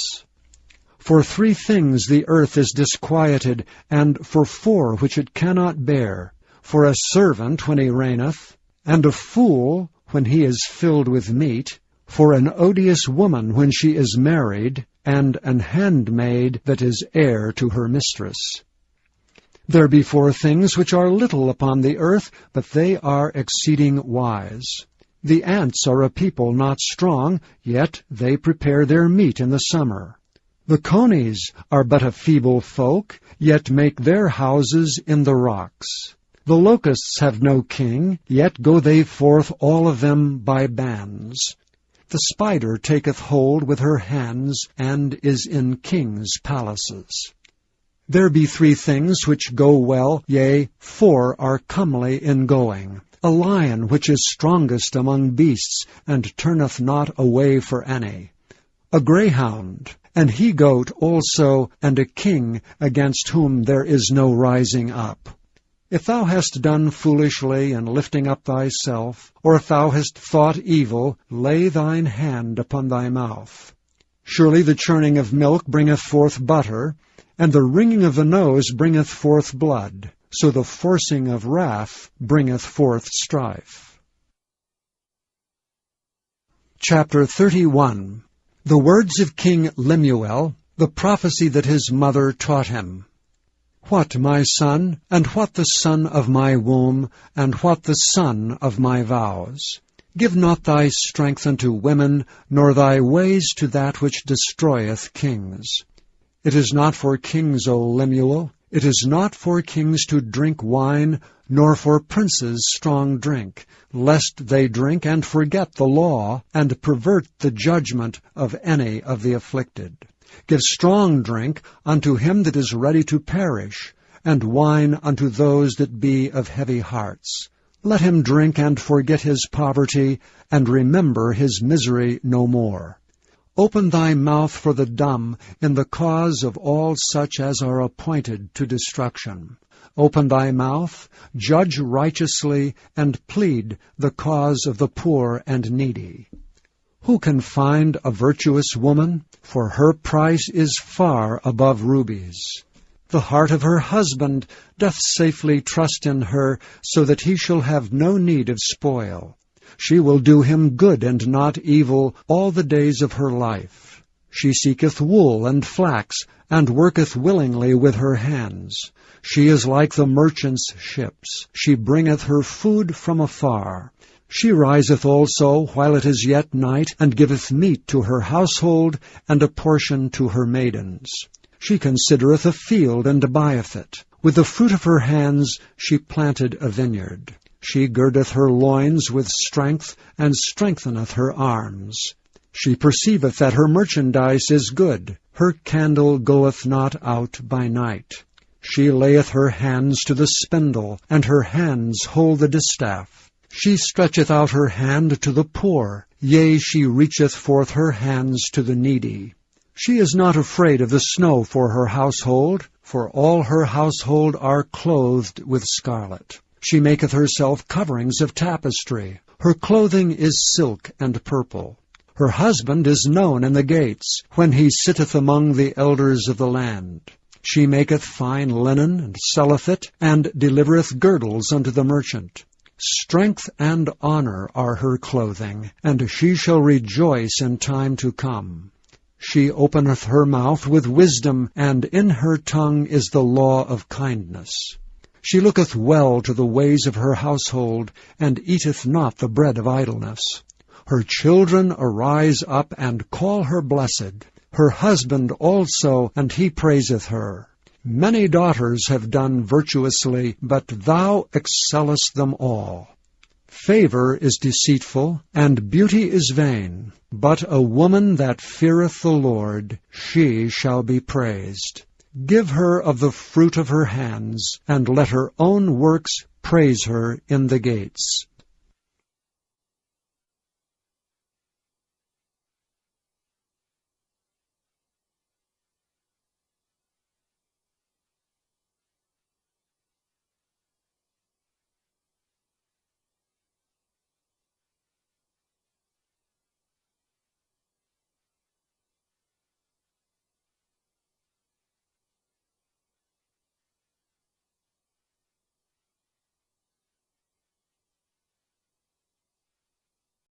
For 3 things the earth is disquieted, and for 4 which it cannot bear: for a servant when he reigneth, and a fool when he is filled with meat, for an odious woman when she is married, and an handmaid that is heir to her mistress. There be 4 things which are little upon the earth, but they are exceeding wise. The ants are a people not strong, yet they prepare their meat in the summer. The conies are but a feeble folk, yet make their houses in the rocks. The locusts have no king, yet go they forth all of them by bands. The spider taketh hold with her hands, and is in kings' palaces. There be 3 things which go well, yea, 4 are comely in going: a lion which is strongest among beasts, and turneth not away for any; a greyhound, an he-goat also, and a king against whom there is no rising up. If thou hast done foolishly in lifting up thyself, or if thou hast thought evil, lay thine hand upon thy mouth. Surely the churning of milk bringeth forth butter, and the wringing of the nose bringeth forth blood, so the forcing of wrath bringeth forth strife. Chapter 31. The words of King Lemuel, the prophecy that his mother taught him. What, my son, and what the son of my womb, and what the son of my vows? Give not thy strength unto women, nor thy ways to that which destroyeth kings. It is not for kings, O Lemuel, it is not for kings to drink wine, nor for princes strong drink, lest they drink and forget the law, and pervert the judgment of any of the afflicted. Give strong drink unto him that is ready to perish, and wine unto those that be of heavy hearts. Let him drink and forget his poverty, and remember his misery no more. Open thy mouth for the dumb in the cause of all such as are appointed to destruction. Open thy mouth, judge righteously, and plead the cause of the poor and needy. Who can find a virtuous woman? For her price is far above rubies. The heart of her husband doth safely trust in her, so that he shall have no need of spoil. She will do him good and not evil all the days of her life. She seeketh wool and flax, and worketh willingly with her hands. She is like the merchant's ships. She bringeth her food from afar. She riseth also while it is yet night, and giveth meat to her household, and a portion to her maidens. She considereth a field, and buyeth it. With the fruit of her hands she planted a vineyard. She girdeth her loins with strength, and strengtheneth her arms. She perceiveth that her merchandise is good. Her candle goeth not out by night. She layeth her hands to the spindle, and her hands hold the distaff. She stretcheth out her hand to the poor, yea, she reacheth forth her hands to the needy. She is not afraid of the snow for her household, for all her household are clothed with scarlet. She maketh herself coverings of tapestry. Her clothing is silk and purple. Her husband is known in the gates, when he sitteth among the elders of the land. She maketh fine linen, and selleth it, and delivereth girdles unto the merchant. Strength and honor are her clothing, and she shall rejoice in time to come. She openeth her mouth with wisdom, and in her tongue is the law of kindness. She looketh well to the ways of her household, and eateth not the bread of idleness. Her children arise up and call her blessed. her husband also, and he praiseth her. Many daughters have done virtuously, but thou excellest them all. Favor is deceitful, and beauty is vain, but a woman that feareth the Lord, she shall be praised. Give her of the fruit of her hands, and let her own works praise her in the gates.